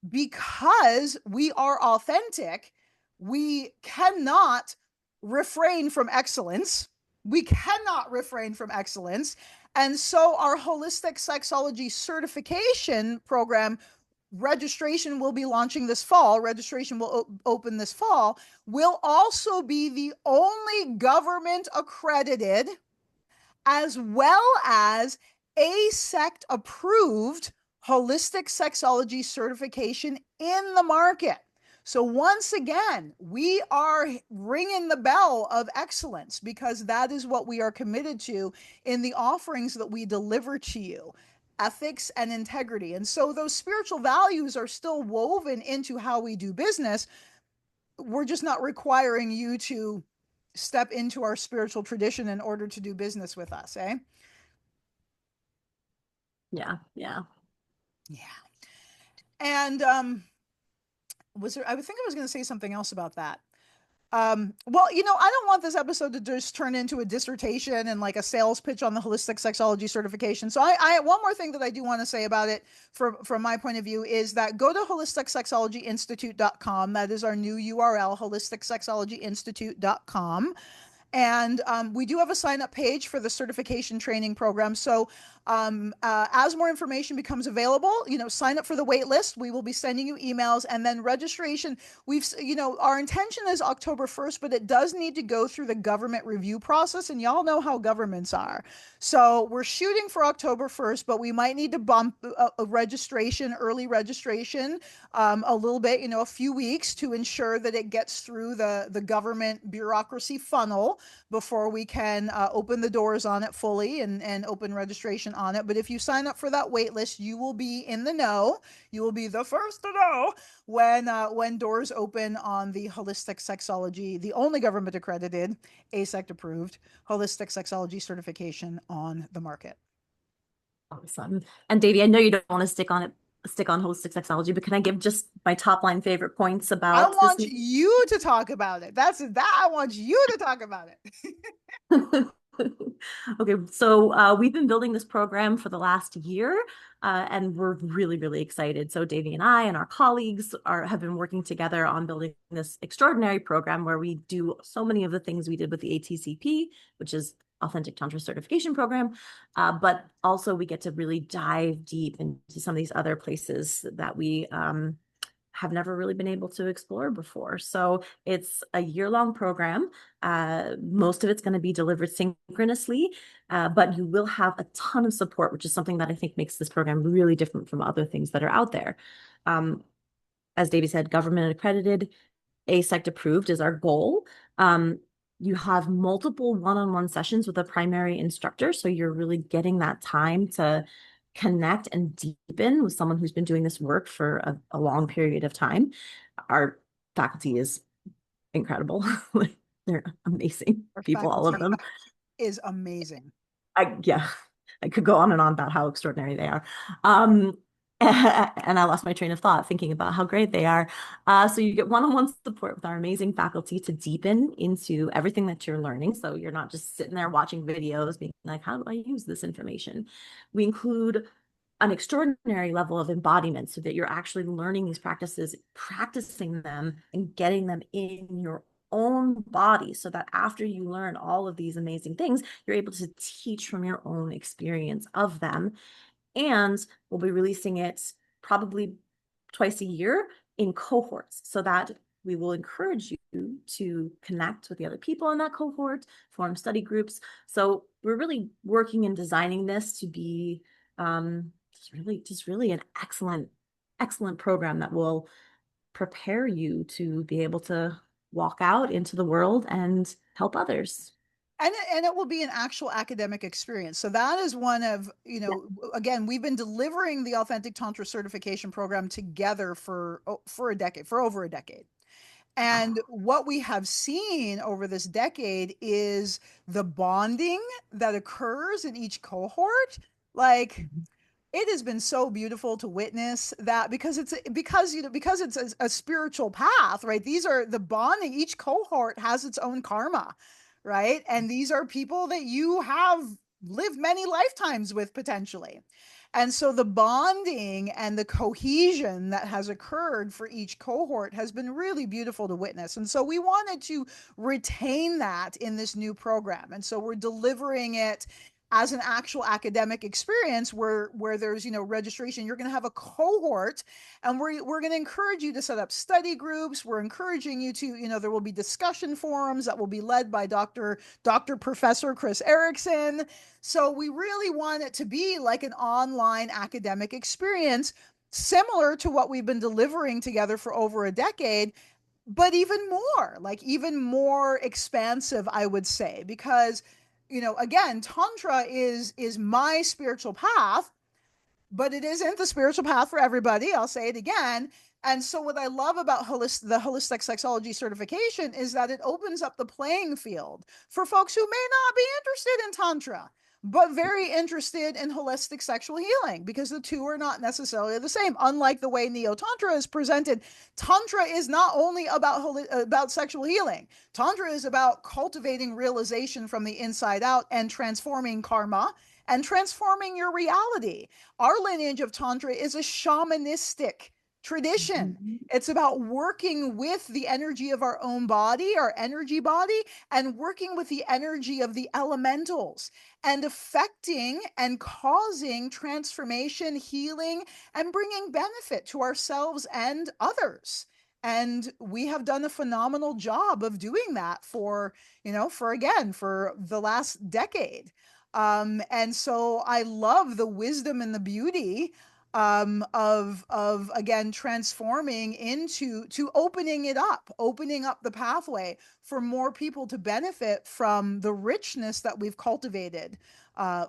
because we are authentic, we cannot refrain from excellence. We cannot refrain from excellence. And so our holistic sexology certification program registration will be launching this fall. Registration will open this fall. Will also be the only government accredited as well as ASECT approved holistic sexology certification in the market. So once again, we are ringing the bell of excellence because that is what we are committed to in the offerings that we deliver to you. Ethics and integrity. And so those spiritual values are still woven into how we do business. We're just not requiring you to step into our spiritual tradition in order to do business with us, eh? Yeah. Yeah. And was there, I would think I was going to say something else about that. Well, I don't want this episode to just turn into a dissertation and like a sales pitch on the holistic sexology certification. So I one more thing that I do want to say about it from my point of view is that go to holisticsexologyinstitute.com. That is our new URL, holisticsexologyinstitute.com. And we do have a sign up page for the certification training program. So as more information becomes available, sign up for the wait list. We will be sending you emails, and then registration. Our intention is October 1st, but it does need to go through the government review process. And y'all know how governments are. So we're shooting for October 1st, but we might need to bump a registration, early registration, a little bit, a few weeks to ensure that it gets through the government bureaucracy funnel before we can open the doors on it fully and open registration on it. But if you sign up for that wait list, you will be in the know. You will be the first to know when doors open on the holistic sexology, the only government accredited, ASECT approved holistic sexology certification on the market. Awesome. And Davey, I know you don't want to stick on holistic sexology, but can I give just my top line favorite points about I want you to talk about it. I want you to talk about it. Okay, so we've been building this program for the last year, and we're really, really excited. So Davey and I and our colleagues have been working together on building this extraordinary program where we do so many of the things we did with the ATCP, which is Authentic Tantra Certification Program, but also we get to really dive deep into some of these other places that we have never really been able to explore before. So it's a year-long program. Most of it's going to be delivered synchronously, but you will have a ton of support, which is something that I think makes this program really different from other things that are out there. As Davey said, government accredited, ASECT approved is our goal. You have multiple one-on-one sessions with a primary instructor, so you're really getting that time to connect and deepen with someone who's been doing this work for a long period of time. Our faculty is incredible. They're amazing people, all of them. Is amazing. I could go on and on about how extraordinary they are. And I lost my train of thought thinking about how great they are. So you get one-on-one support with our amazing faculty to deepen into everything that you're learning. So you're not just sitting there watching videos being like, how do I use this information? We include an extraordinary level of embodiment so that you're actually learning these practices, practicing them, and getting them in your own body so that after you learn all of these amazing things, you're able to teach from your own experience of them. And we'll be releasing it probably twice a year in cohorts so that we will encourage you to connect with the other people in that cohort, form study groups. So we're really working and designing this to be just really an excellent program that will prepare you to be able to walk out into the world and help others. And it will be an actual academic experience. So that is one of, again, we've been delivering the Authentic Tantra Certification Program together for over a decade. And what we have seen over this decade is the bonding that occurs in each cohort. Like, it has been so beautiful to witness that because it's a spiritual path, right? These are the bonding. Each cohort has its own karma. right? And these are people that you have lived many lifetimes with potentially. And so the bonding and the cohesion that has occurred for each cohort has been really beautiful to witness. And so we wanted to retain that in this new program. And so we're delivering it as an actual academic experience where there's registration. You're going to have a cohort, and we're going to encourage you to set up study groups. We're encouraging you to there will be discussion forums that will be led by Dr. Professor Chris Erickson. So we really want it to be like an online academic experience, similar to what we've been delivering together for over a decade, but even more expansive, I would say, because again, tantra is my spiritual path, but it isn't the spiritual path for everybody. I'll say it again. And so what I love about the holistic sexology certification is that it opens up the playing field for folks who may not be interested in tantra, but very interested in holistic sexual healing, because the two are not necessarily the same. Unlike the way neo tantra is presented, tantra is not only about sexual healing. Tantra is about cultivating realization from the inside out and transforming karma and transforming your reality. Our lineage of tantra is a shamanistic tradition. Mm-hmm. It's about working with the energy of our own body, our energy body, and working with the energy of the elementals and affecting and causing transformation, healing, and bringing benefit to ourselves and others. And we have done a phenomenal job of doing that for the last decade. And so I love the wisdom and the beauty of again transforming into to opening up the pathway for more people to benefit from the richness that we've cultivated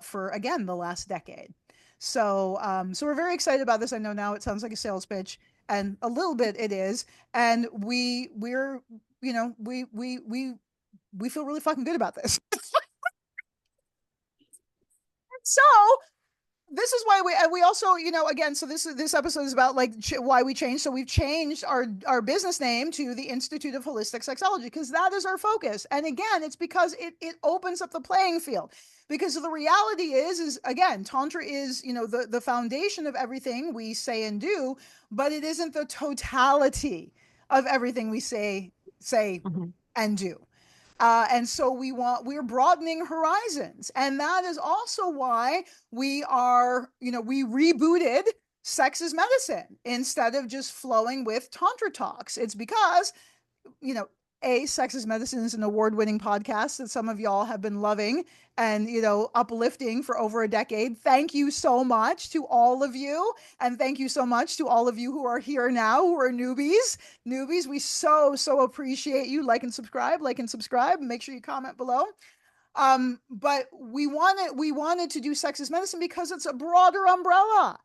for again the last decade. So we're very excited about this. I know now it sounds like a sales pitch, and a little bit it is, and we're we feel really fucking good about this. So this is why we also again, so this episode is about like why we changed. So we've changed our business name to the Institute of Holistic Sexology, because that is our focus. And again, it's because it opens up the playing field, because the reality is again, tantra is the foundation of everything we say and do, but it isn't the totality of everything we say Mm-hmm. and do. And so we're broadening horizons. And that is also why we rebooted Sex is Medicine instead of just flowing with Tantra Talks. It's because, you know, Sex is Medicine is an award-winning podcast that some of y'all have been loving and, uplifting for over a decade. Thank you so much to all of you. And thank you so much to all of you who are here now, who are newbies. Newbies, we so appreciate you. Like and subscribe. Make sure you comment below. But we wanted to do Sex is Medicine because it's a broader umbrella.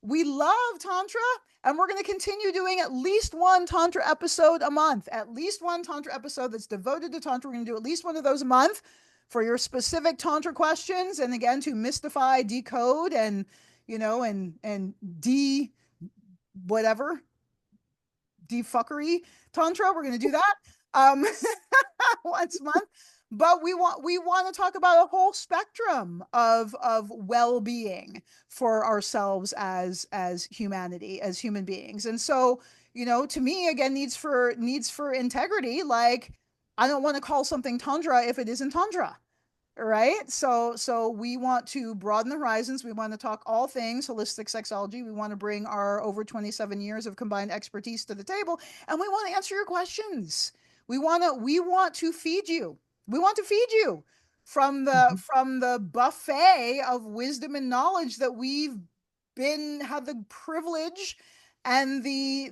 We love Tantra, and we're going to continue doing at least one Tantra episode a month. At least one Tantra episode that's devoted to Tantra. We're going to do at least one of those a month for your specific Tantra questions. And again, to mystify, decode, and, and whatever, defuckery Tantra. We're going to do that once a month. But we want to talk about a whole spectrum of well-being for ourselves as humanity, as human beings. And so, to me, again, needs for integrity. Like, I don't want to call something tantra if it isn't tantra. Right. So we want to broaden the horizons. We want to talk all things holistic sexology. We want to bring our over 27 years of combined expertise to the table, and we want to answer your questions. We want to feed you. We want to feed you from the buffet of wisdom and knowledge that we've been had the privilege and the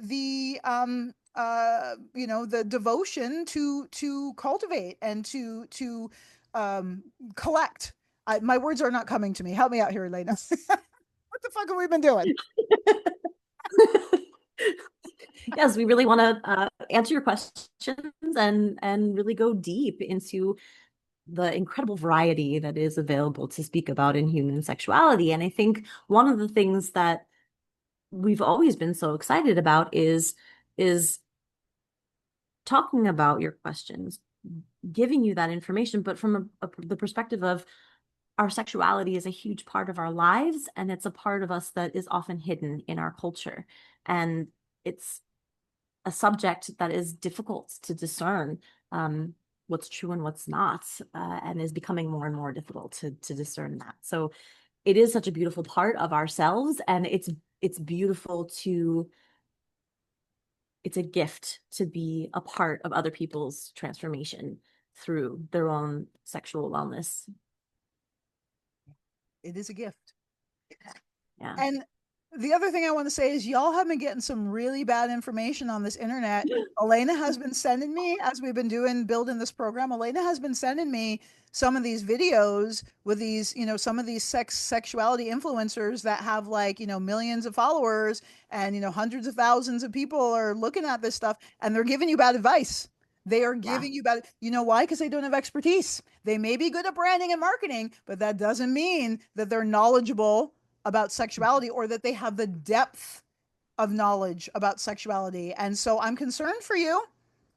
devotion to cultivate and to collect. My words are not coming to me. Help me out here, Alaina. What the fuck have we been doing? Yes, we really want to answer your questions and really go deep into the incredible variety that is available to speak about in human sexuality. And I think one of the things that we've always been so excited about is talking about your questions, giving you that information, but from the perspective of our sexuality is a huge part of our lives, and it's a part of us that is often hidden in our culture. And it's a subject that is difficult to discern what's true and what's not, and is becoming more and more difficult to discern that. So it is such a beautiful part of ourselves, and it's beautiful to it's a gift to be a part of other people's transformation through their own sexual wellness. It is a gift. Yeah. And the other thing I want to say is y'all have been getting some really bad information on this internet. Alaina has been sending me, as we've been building this program, Alaina has been sending me some of these videos with these, some of these sexuality influencers that have like, millions of followers and, hundreds of thousands of people are looking at this stuff and they're giving you bad advice. They are Yeah. giving you bad, why? Because they don't have expertise. They may be good at branding and marketing, but that doesn't mean that they're knowledgeable about sexuality or that they have the depth of knowledge about sexuality. And so I'm concerned for you.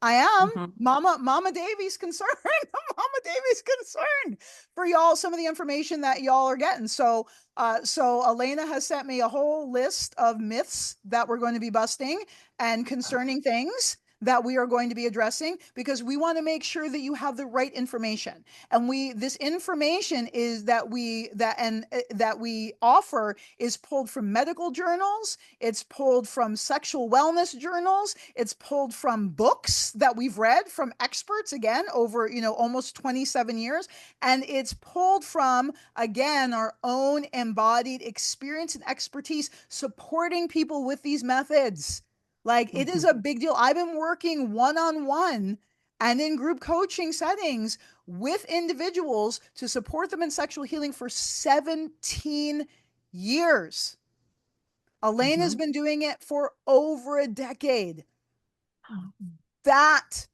I am. Mm-hmm. Mama Davy's concerned. Mama Davy's concerned for y'all, some of the information that y'all are getting. So Alaina has sent me a whole list of myths that we're going to be busting and concerning things that we are going to be addressing because we want to make sure that you have the right information. And this information is that we offer is pulled from medical journals, it's pulled from sexual wellness journals, it's pulled from books that we've read from experts, again, over almost 27 years, and it's pulled from, again, our own embodied experience and expertise supporting people with these methods. Like, it is Mm-hmm. a big deal. I've been working one-on-one and in group coaching settings with individuals to support them in sexual healing for 17 years. Alaina's Mm-hmm. been doing it for over a decade. That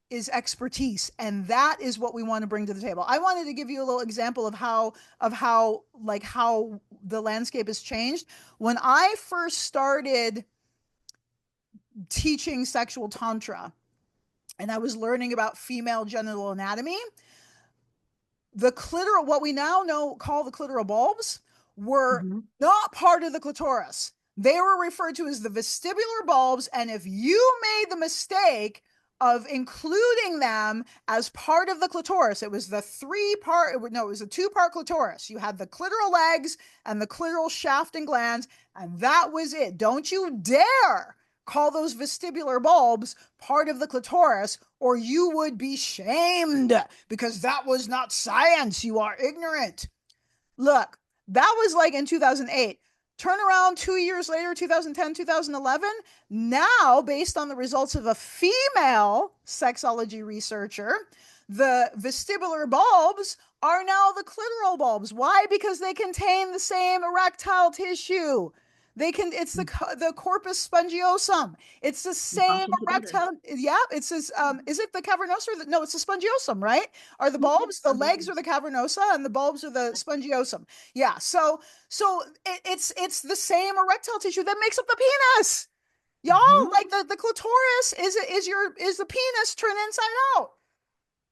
is expertise, and that is what we want to bring to the table. I wanted to give you a little example of how the landscape has changed. When I first started teaching sexual tantra and I was learning about female genital anatomy, the clitoral, what we now call the clitoral bulbs, were Mm-hmm. not part of the clitoris. They were referred to as the vestibular bulbs. And if you made the mistake of including them as part of the clitoris, it was the it was a two-part clitoris. You had the clitoral legs and the clitoral shaft and glands, and that was it. Don't you dare call those vestibular bulbs part of the clitoris, or you would be shamed because that was not science. You are ignorant. Look, that was like in 2008. Turn around 2 years later, 2010, 2011. Now, based on the results of a female sexology researcher, the vestibular bulbs are now the clitoral bulbs. Why? Because they contain the same erectile tissue. It's the corpus spongiosum. It's the We same function together. erectile. Yeah, it's this. Is it the cavernosa? No, it's the spongiosum, right? Are the Mm-hmm. bulbs? The legs are the cavernosa, and the bulbs are the spongiosum. Yeah. So it's the same erectile tissue that makes up the penis. Y'all, Mm-hmm. like the clitoris is the penis turned inside out.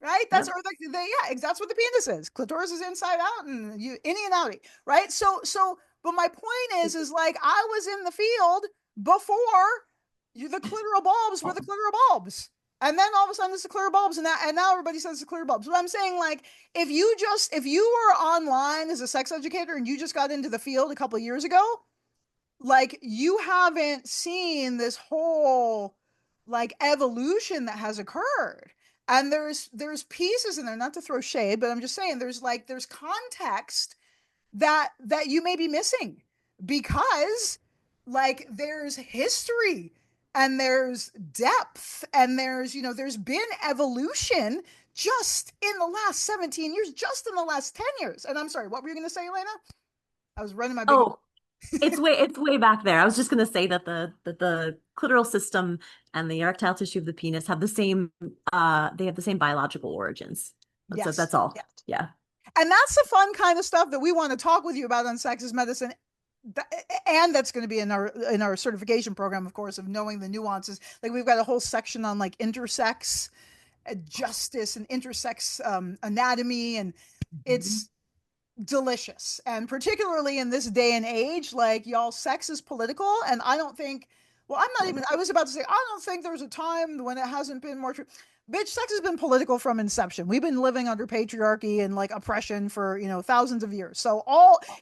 Right? That's Yep. or yeah, that's what the penis is. Clitoris is inside out and you innie and outie, right? But my point is like I was in the field before the clitoral bulbs were the clitoral bulbs. And then all of a sudden it's the clear bulbs, and now everybody says the clear bulbs. But I'm saying, like, if you were online as a sex educator and you just got into the field a couple of years ago, like you haven't seen this whole like evolution that has occurred. And there's pieces in there, not to throw shade, but I'm just saying there's context that you may be missing because like there's history and there's depth and there's been evolution just in the last 17 years, just in the last 10 years. And I'm sorry, what were you going to say, Elena? I was running my big. Oh, it's way back there. I was just going to say that the clitoral system and the erectile tissue of the penis have the same they have the same biological origins. Yes. That's all. Yes. Yeah. And that's the fun kind of stuff that we want to talk with you about on Sex is Medicine. And that's going to be in our certification program, of course, of knowing the nuances. Like we've got a whole section on like intersex justice and intersex anatomy, and it's delicious. And particularly in this day and age, like, y'all, sex is political, and I don't think, well, I'm not even, I was about to say, I don't think there's a time when it hasn't been more true. Bitch, sex has been political from inception. We've been living under patriarchy and like oppression for, thousands of years. So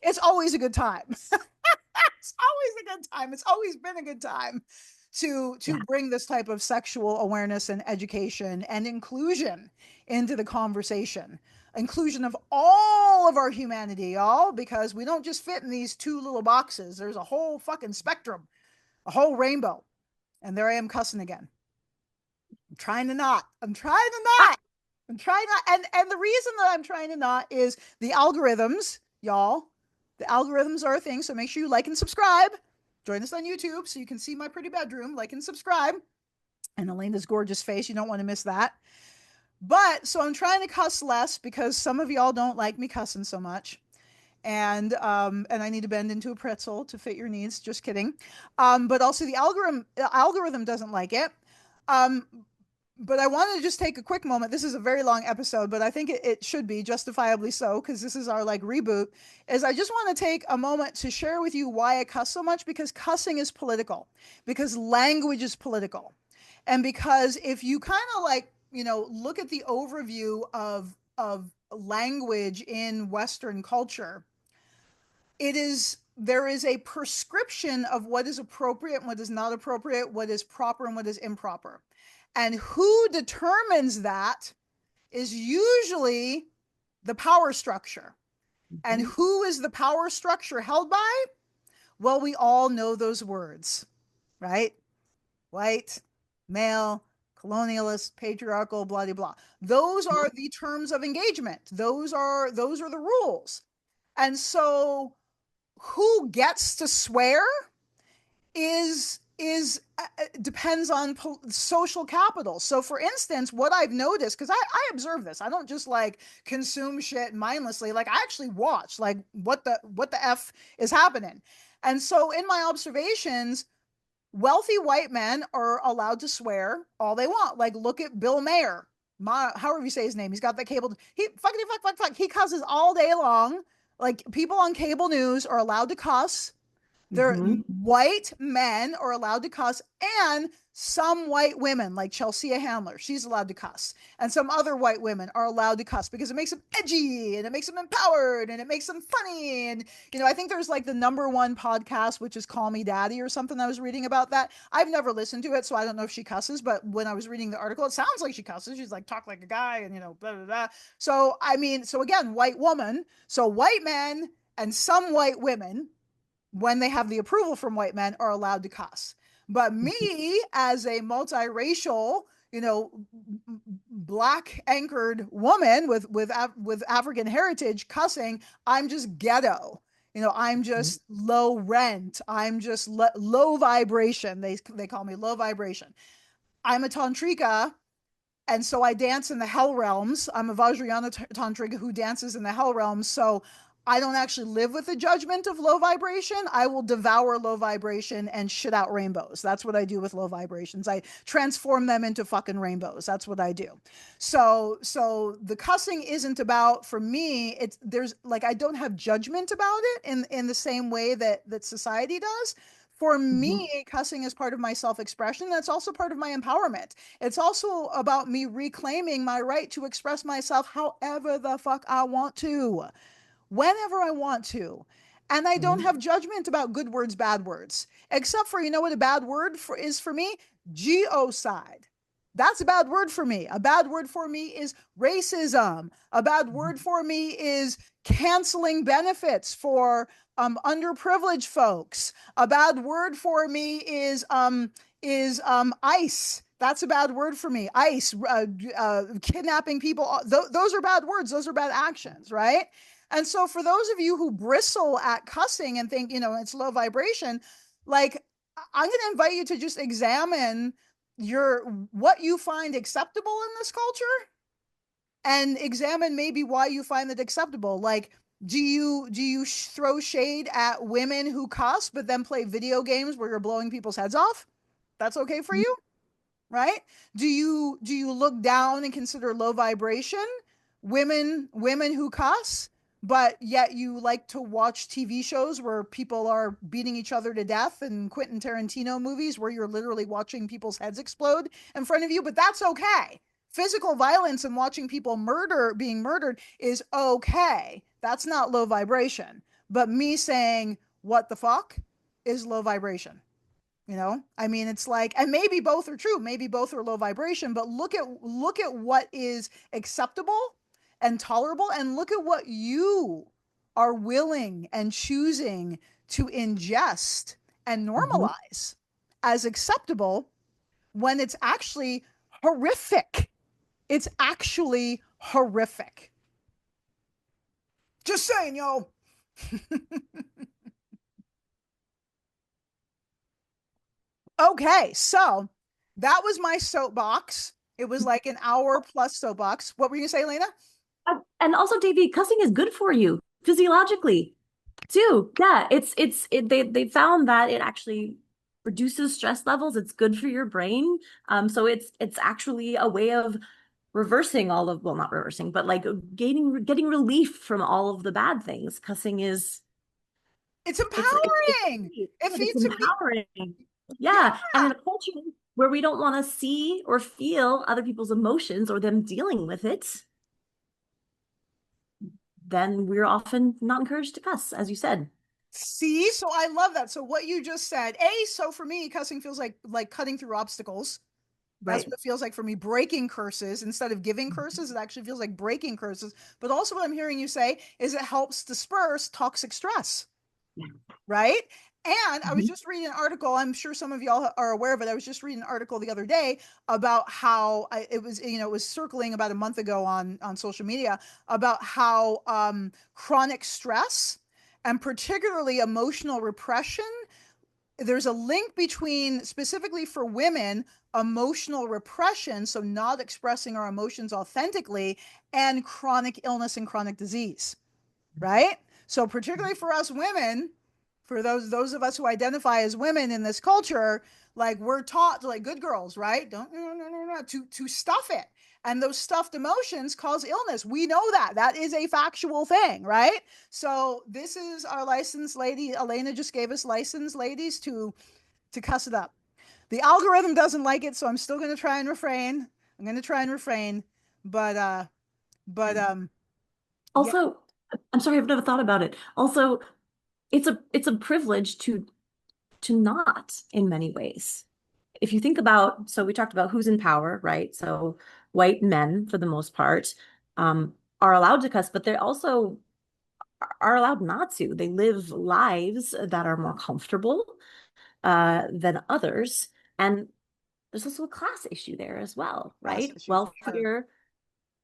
it's always a good time. It's always a good time. It's always been a good time to bring this type of sexual awareness and education and inclusion into the conversation. Inclusion of all of our humanity, y'all, because we don't just fit in these two little boxes. There's a whole fucking spectrum, a whole rainbow. And there I am cussing again. I'm trying to not. I'm trying to not. I'm trying not. And the reason that I'm trying to not is the algorithms, y'all. The algorithms are a thing, so make sure you like and subscribe. Join us on YouTube so you can see my pretty bedroom. Like and subscribe. And Alaina's gorgeous face. You don't want to miss that. But so I'm trying to cuss less because some of y'all don't like me cussing so much. And I need to bend into a pretzel to fit your needs. Just kidding. But also the algorithm doesn't like it. But I wanted to just take a quick moment. This is a very long episode, but I think it should be justifiably so, because this is our like reboot. Is I just want to take a moment to share with you why I cuss so much, because cussing is political, because language is political. And because if you kind of like, look at the overview of language in Western culture, there is a prescription of what is appropriate and what is not appropriate, what is proper and what is improper. And who determines that is usually the power structure. And who is the power structure held by? Well, we all know those words, right? White, male, colonialist, patriarchal, blah, blah, blah. Those are the terms of engagement. Those are the rules. And so who gets to swear depends on social capital. So for instance, what I've noticed, because I observe this, I don't just like consume shit mindlessly. Like I actually watch like what the F is happening. And so in my observations, wealthy white men are allowed to swear all they want. Like look at Bill Maher, however you say his name. He's got that cable. He fuck. He cusses all day long. Like people on cable news are allowed to cuss. They're white men are allowed to cuss, and some white women like Chelsea Handler, she's allowed to cuss, and some other white women are allowed to cuss because it makes them edgy and it makes them empowered and it makes them funny. And I think there's like the #1 podcast, which is Call Me Daddy or something. I was reading about that. I've never listened to it, so I don't know if she cusses, but when I was reading the article, it sounds like she cusses. She's like, talk like a guy and blah blah blah. So so again, white woman, so white men and some white women, when they have the approval from white men, are allowed to cuss. But me, as a multiracial, black anchored woman with African heritage, cussing, I'm just ghetto. I'm just low rent. I'm just low vibration. They call me low vibration. I'm a tantrika, and so I dance in the hell realms. I'm a Vajrayana tantrika who dances in the hell realms. So I don't actually live with the judgment of low vibration. I will devour low vibration and shit out rainbows. That's what I do with low vibrations. I transform them into fucking rainbows. That's what I do. So the cussing isn't about, for me, there's like, I don't have judgment about it in the same way that society does. For me, cussing is part of my self-expression. That's also part of my empowerment. It's also about me reclaiming my right to express myself however the fuck I want to, whenever I want to. And I don't have judgment about good words, bad words, except for, what a bad word is for me? Genocide. That's a bad word for me. A bad word for me is racism. A bad word for me is canceling benefits for underprivileged folks. A bad word for me is ICE. That's a bad word for me. ICE, kidnapping people. Those are bad words. Those are bad actions, right? And so for those of you who bristle at cussing and think, it's low vibration, like, I'm going to invite you to just examine what you find acceptable in this culture, and examine maybe why you find it acceptable. Like, do you throw shade at women who cuss, but then play video games where you're blowing people's heads off? That's okay for you? right? Do you look down and consider low vibration women who cuss, but yet you like to watch TV shows where people are beating each other to death, and Quentin Tarantino movies where you're literally watching people's heads explode in front of you, but that's okay. Physical violence and watching people being murdered is okay. That's not low vibration. But me saying what the fuck is low vibration. I mean, it's like, and maybe both are true, maybe both are low vibration, but look at what is acceptable and tolerable, and look at what you are willing and choosing to ingest and Mhm. normalize as acceptable, when it's actually horrific. It's actually horrific. Just saying, yo. Okay, so that was my soapbox. It was like an hour plus soapbox. What were you gonna say, Elena? And also, Davey, cussing is good for you physiologically too. Yeah, they found that it actually reduces stress levels. It's good for your brain. So it's actually a way of reversing all of, well, not reversing, but like getting relief from all of the bad things. Cussing is It's it's empowering. great. It It's feeds to me. empowering. Yeah, and Yeah. in a culture where we don't want to see or feel other people's emotions or them dealing with it, then we're often not encouraged to cuss, as you said. See, so I love that. So what you just said, so for me, cussing feels like cutting through obstacles. That's what Right. it feels like for me. Breaking curses instead of giving curses, it actually feels like breaking curses. But also, what I'm hearing you say is it helps disperse toxic stress, Yeah. right? And I was Mhm. just reading an article. I'm sure some of y'all are aware of it. I was just reading an article the other day about how it was circling about a month ago on social media, about how chronic stress and particularly emotional repression, there's a link between, specifically for women, emotional repression, so not expressing our emotions authentically, and chronic illness and chronic disease, right? So particularly for us women, for those of us who identify as women in this culture, like we're taught, like good girls, right? Don't no no no no to stuff it. And those stuffed emotions cause illness. We know that. That is a factual thing, right? So this is our licensed lady. Alaina just gave us licensed ladies to cuss it up. The algorithm doesn't like it, so I'm still gonna try and refrain. I'm gonna try and refrain. But but yeah. Also, I'm sorry, I've never thought about it. Also, it's a privilege to not in many ways. If you think about, so we talked about who's in power, right? So white men, for the most part, are allowed to cuss, but they also are allowed not to. They live lives that are more comfortable than others. And there's also a class issue there as well, Class right? issue for sure. Wealthier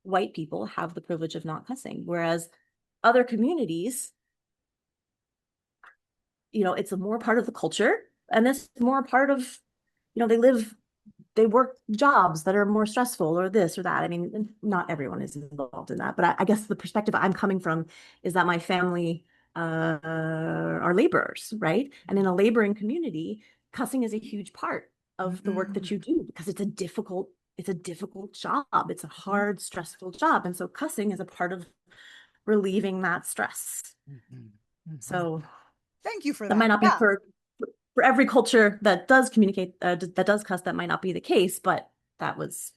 white people have the privilege of not cussing, whereas other communities, it's a more part of the culture, and it's more part of, they work jobs that are more stressful or this or that. I mean, not everyone is involved in that, but I guess the perspective I'm coming from is that my family are laborers, right? And in a laboring community, cussing is a huge part of the work that Mm-hmm. you do because it's a difficult job. It's a hard, stressful job. And so cussing is a part of relieving that stress. Mm-hmm. Mm-hmm. So Thank you for that might that. not be Yeah. for every culture that does communicate, that does cuss, that might not be the case, but that was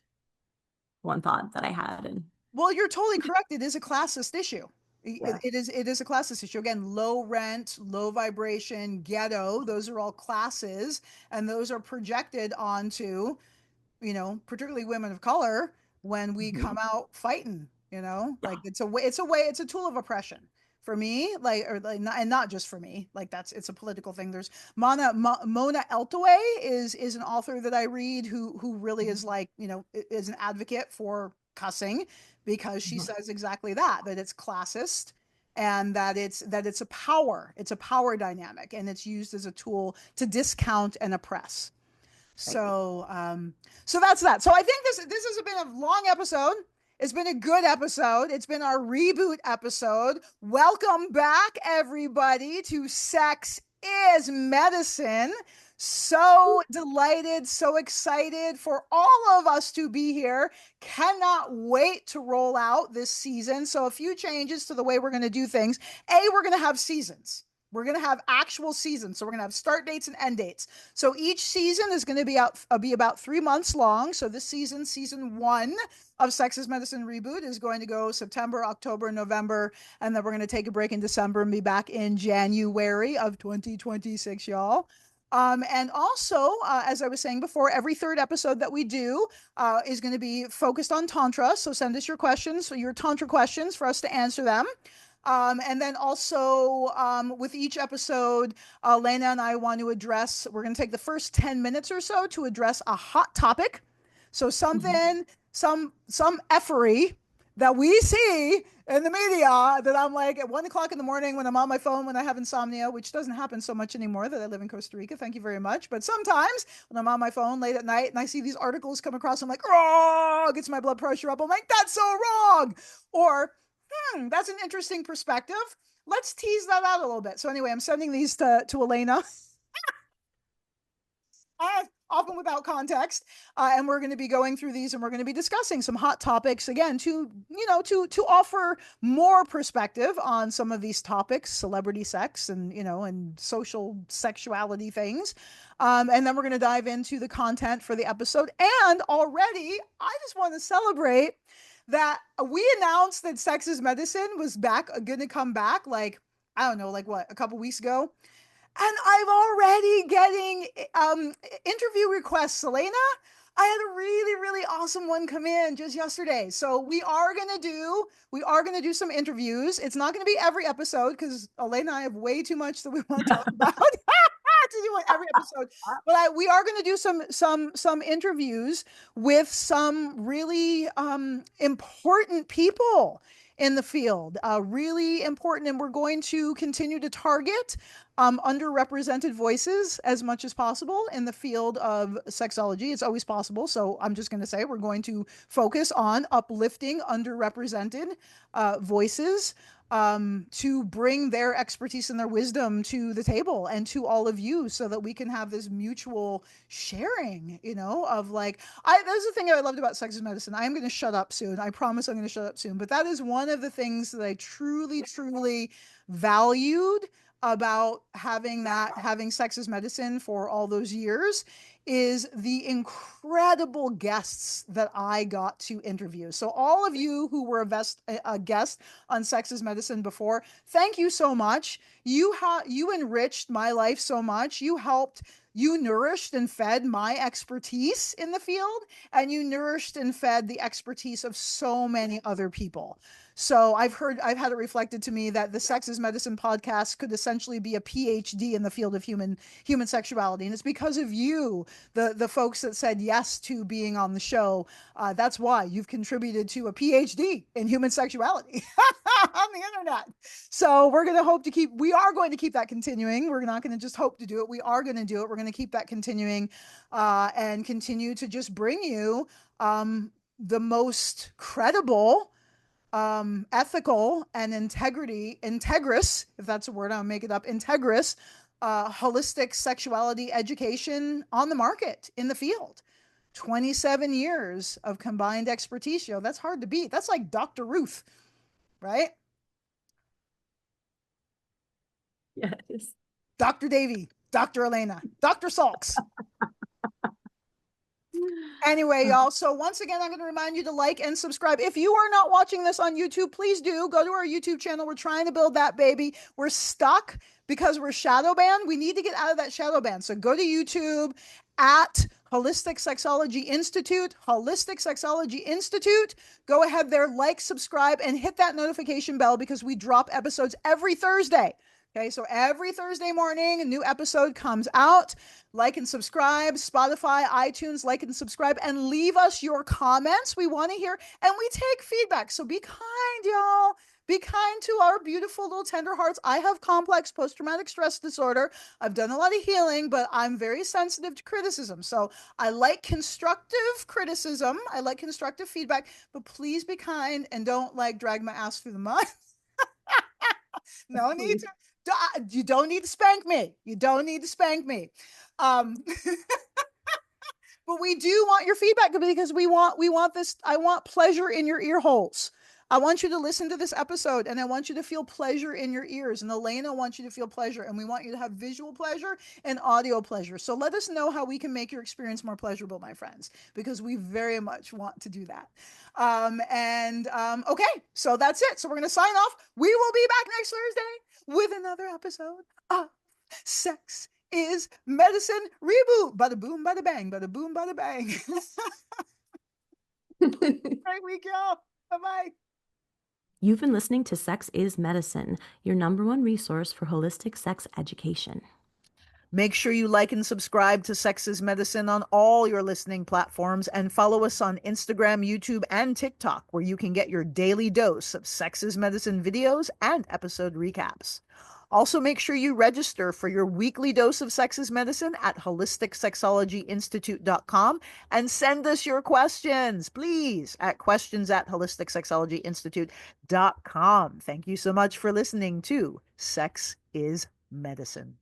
one thought that I had. And Well, you're totally correct. It is a classist issue. yeah. It is a classist issue. Again, low rent, low vibration, ghetto, those are all classes, and those are projected onto, particularly women of color when we Mhm. come out fighting, like it's a tool of oppression for me, like, or like, not, and not just for me, like it's a political thing. There's Mona Eltaway is an author that I read who really is like, is an advocate for cussing, because she says exactly that it's classist, and that it's a power dynamic, and it's used as a tool to discount and oppress. Right. So that's that. So I think this has been a long episode. It's been a good episode. It's been our reboot episode. Welcome back, everybody, to Sex is Medicine. So delighted, so excited for all of us to be here. Cannot wait to roll out this season. So, a few changes to the way we're going to do things. We're going to have seasons. We're going to have actual seasons. So, we're going to have start dates and end dates. So, each season is going to be about 3 months long. So, this season one of Sex is Medicine Reboot is going to go September, October, November, and then we're going to take a break in December and be back in January of 2026, y'all. And also, as I was saying before, every third episode that we do is going to be focused on Tantra. So send us your questions, your Tantra questions, for us to answer them. And then also, with each episode, Lena and I want to address, we're going to take the first 10 minutes or so to address a hot topic. So something, some effery that we see in the media that I'm like at 1 o'clock in the morning when I'm on my phone, when I have insomnia, which doesn't happen so much anymore that I live in Costa Rica. Thank you very much. But sometimes when I'm on my phone late at night and I see these articles come across, I'm like, oh, gets my blood pressure up. I'm like, that's so wrong. Or, that's an interesting perspective. Let's tease that out a little bit. So anyway, I'm sending these to Alaina. Often without context, and we're going to be going through these, and we're going to be discussing some hot topics again to to offer more perspective on some of these topics, celebrity sex, and and social sexuality things. And then we're going to dive into the content for the episode. And already, I just want to celebrate that we announced that Sex is Medicine was going to come back, like, I don't know, like what, a couple weeks ago. And I'm already getting interview requests, Selena. I had a really, really awesome one come in just yesterday. So we are gonna do some interviews. It's not gonna be every episode because Elena and I have way too much that we want to talk about to do on every episode. But we are gonna do some interviews with some really important people in the field, really important, and we're going to continue to target underrepresented voices as much as possible in the field of sexology. It's always possible. So I'm just going to say we're going to focus on uplifting underrepresented voices, to bring their expertise and their wisdom to the table and to all of you, so that we can have this mutual sharing, of like, that's the thing I loved about Sex is Medicine. I am going to shut up soon. I promise I'm going to shut up soon. But that is one of the things that I truly, truly valued about having Sex is Medicine for all those years, is the incredible guests that I got to interview. So all of you who were a guest on Sex is Medicine before, thank you so much. You enriched my life so much. You nourished and fed my expertise in the field, and you nourished and fed the expertise of so many other people. So I've had it reflected to me that the Sex is Medicine podcast could essentially be a PhD in the field of human sexuality. And it's because of you, the folks that said yes to being on the show. That's why you've contributed to a PhD in human sexuality on the internet. So we are going to keep that continuing. We're not going to just hope to do it. We are going to do it. We're going to keep that continuing, and continue to just bring you the most credible, ethical, and integrous, if that's a word, I'll make it up, integrous, holistic sexuality education on the market in the field. 27 years of combined expertise, that's hard to beat. That's like Dr. Ruth, right? Yes. Dr. Devi, Dr. Alaina, Dr. Salks. Anyway, y'all, so once again, I'm going to remind you to like and subscribe. If you are not watching this on YouTube, please do go to our YouTube channel. We're trying to build that baby. We're stuck because we're shadow banned. We need to get out of that shadow ban. So go to YouTube at Holistic Sexology Institute, Holistic Sexology Institute. Go ahead there, like, subscribe, and hit that notification bell, because we drop episodes every Thursday. Okay, so every Thursday morning, a new episode comes out. Like and subscribe, Spotify, iTunes, like and subscribe, and leave us your comments. We want to hear, and we take feedback. So be kind, y'all. Be kind to our beautiful little tender hearts. I have complex post-traumatic stress disorder. I've done a lot of healing, but I'm very sensitive to criticism. So I like constructive criticism. I like constructive feedback, but please be kind and don't drag my ass through the mud. No need to You don't need to spank me. You don't need to spank me. Um, but we do want your feedback because we want this. I want pleasure in your ear holes. I want you to listen to this episode and I want you to feel pleasure in your ears. And Alaina wants you to feel pleasure. And we want you to have visual pleasure and audio pleasure. So let us know how we can make your experience more pleasurable, my friends, because we very much want to do that. Okay, so that's it. So we're going to sign off. We will be back next Thursday with another episode of Sex is Medicine Reboot. Bada boom, bada bang, bada boom, bada bang. Right, we go. Bye-bye. You've been listening to Sex is Medicine, your #1 resource for holistic sex education. Make sure you like and subscribe to Sex is Medicine on all your listening platforms and follow us on Instagram, YouTube, and TikTok, where you can get your daily dose of Sex is Medicine videos and episode recaps. Also, make sure you register for your weekly dose of Sex is Medicine at holisticsexologyinstitute.com and send us your questions, please, at questions@holisticsexologyinstitute.com. Thank you so much for listening to Sex is Medicine.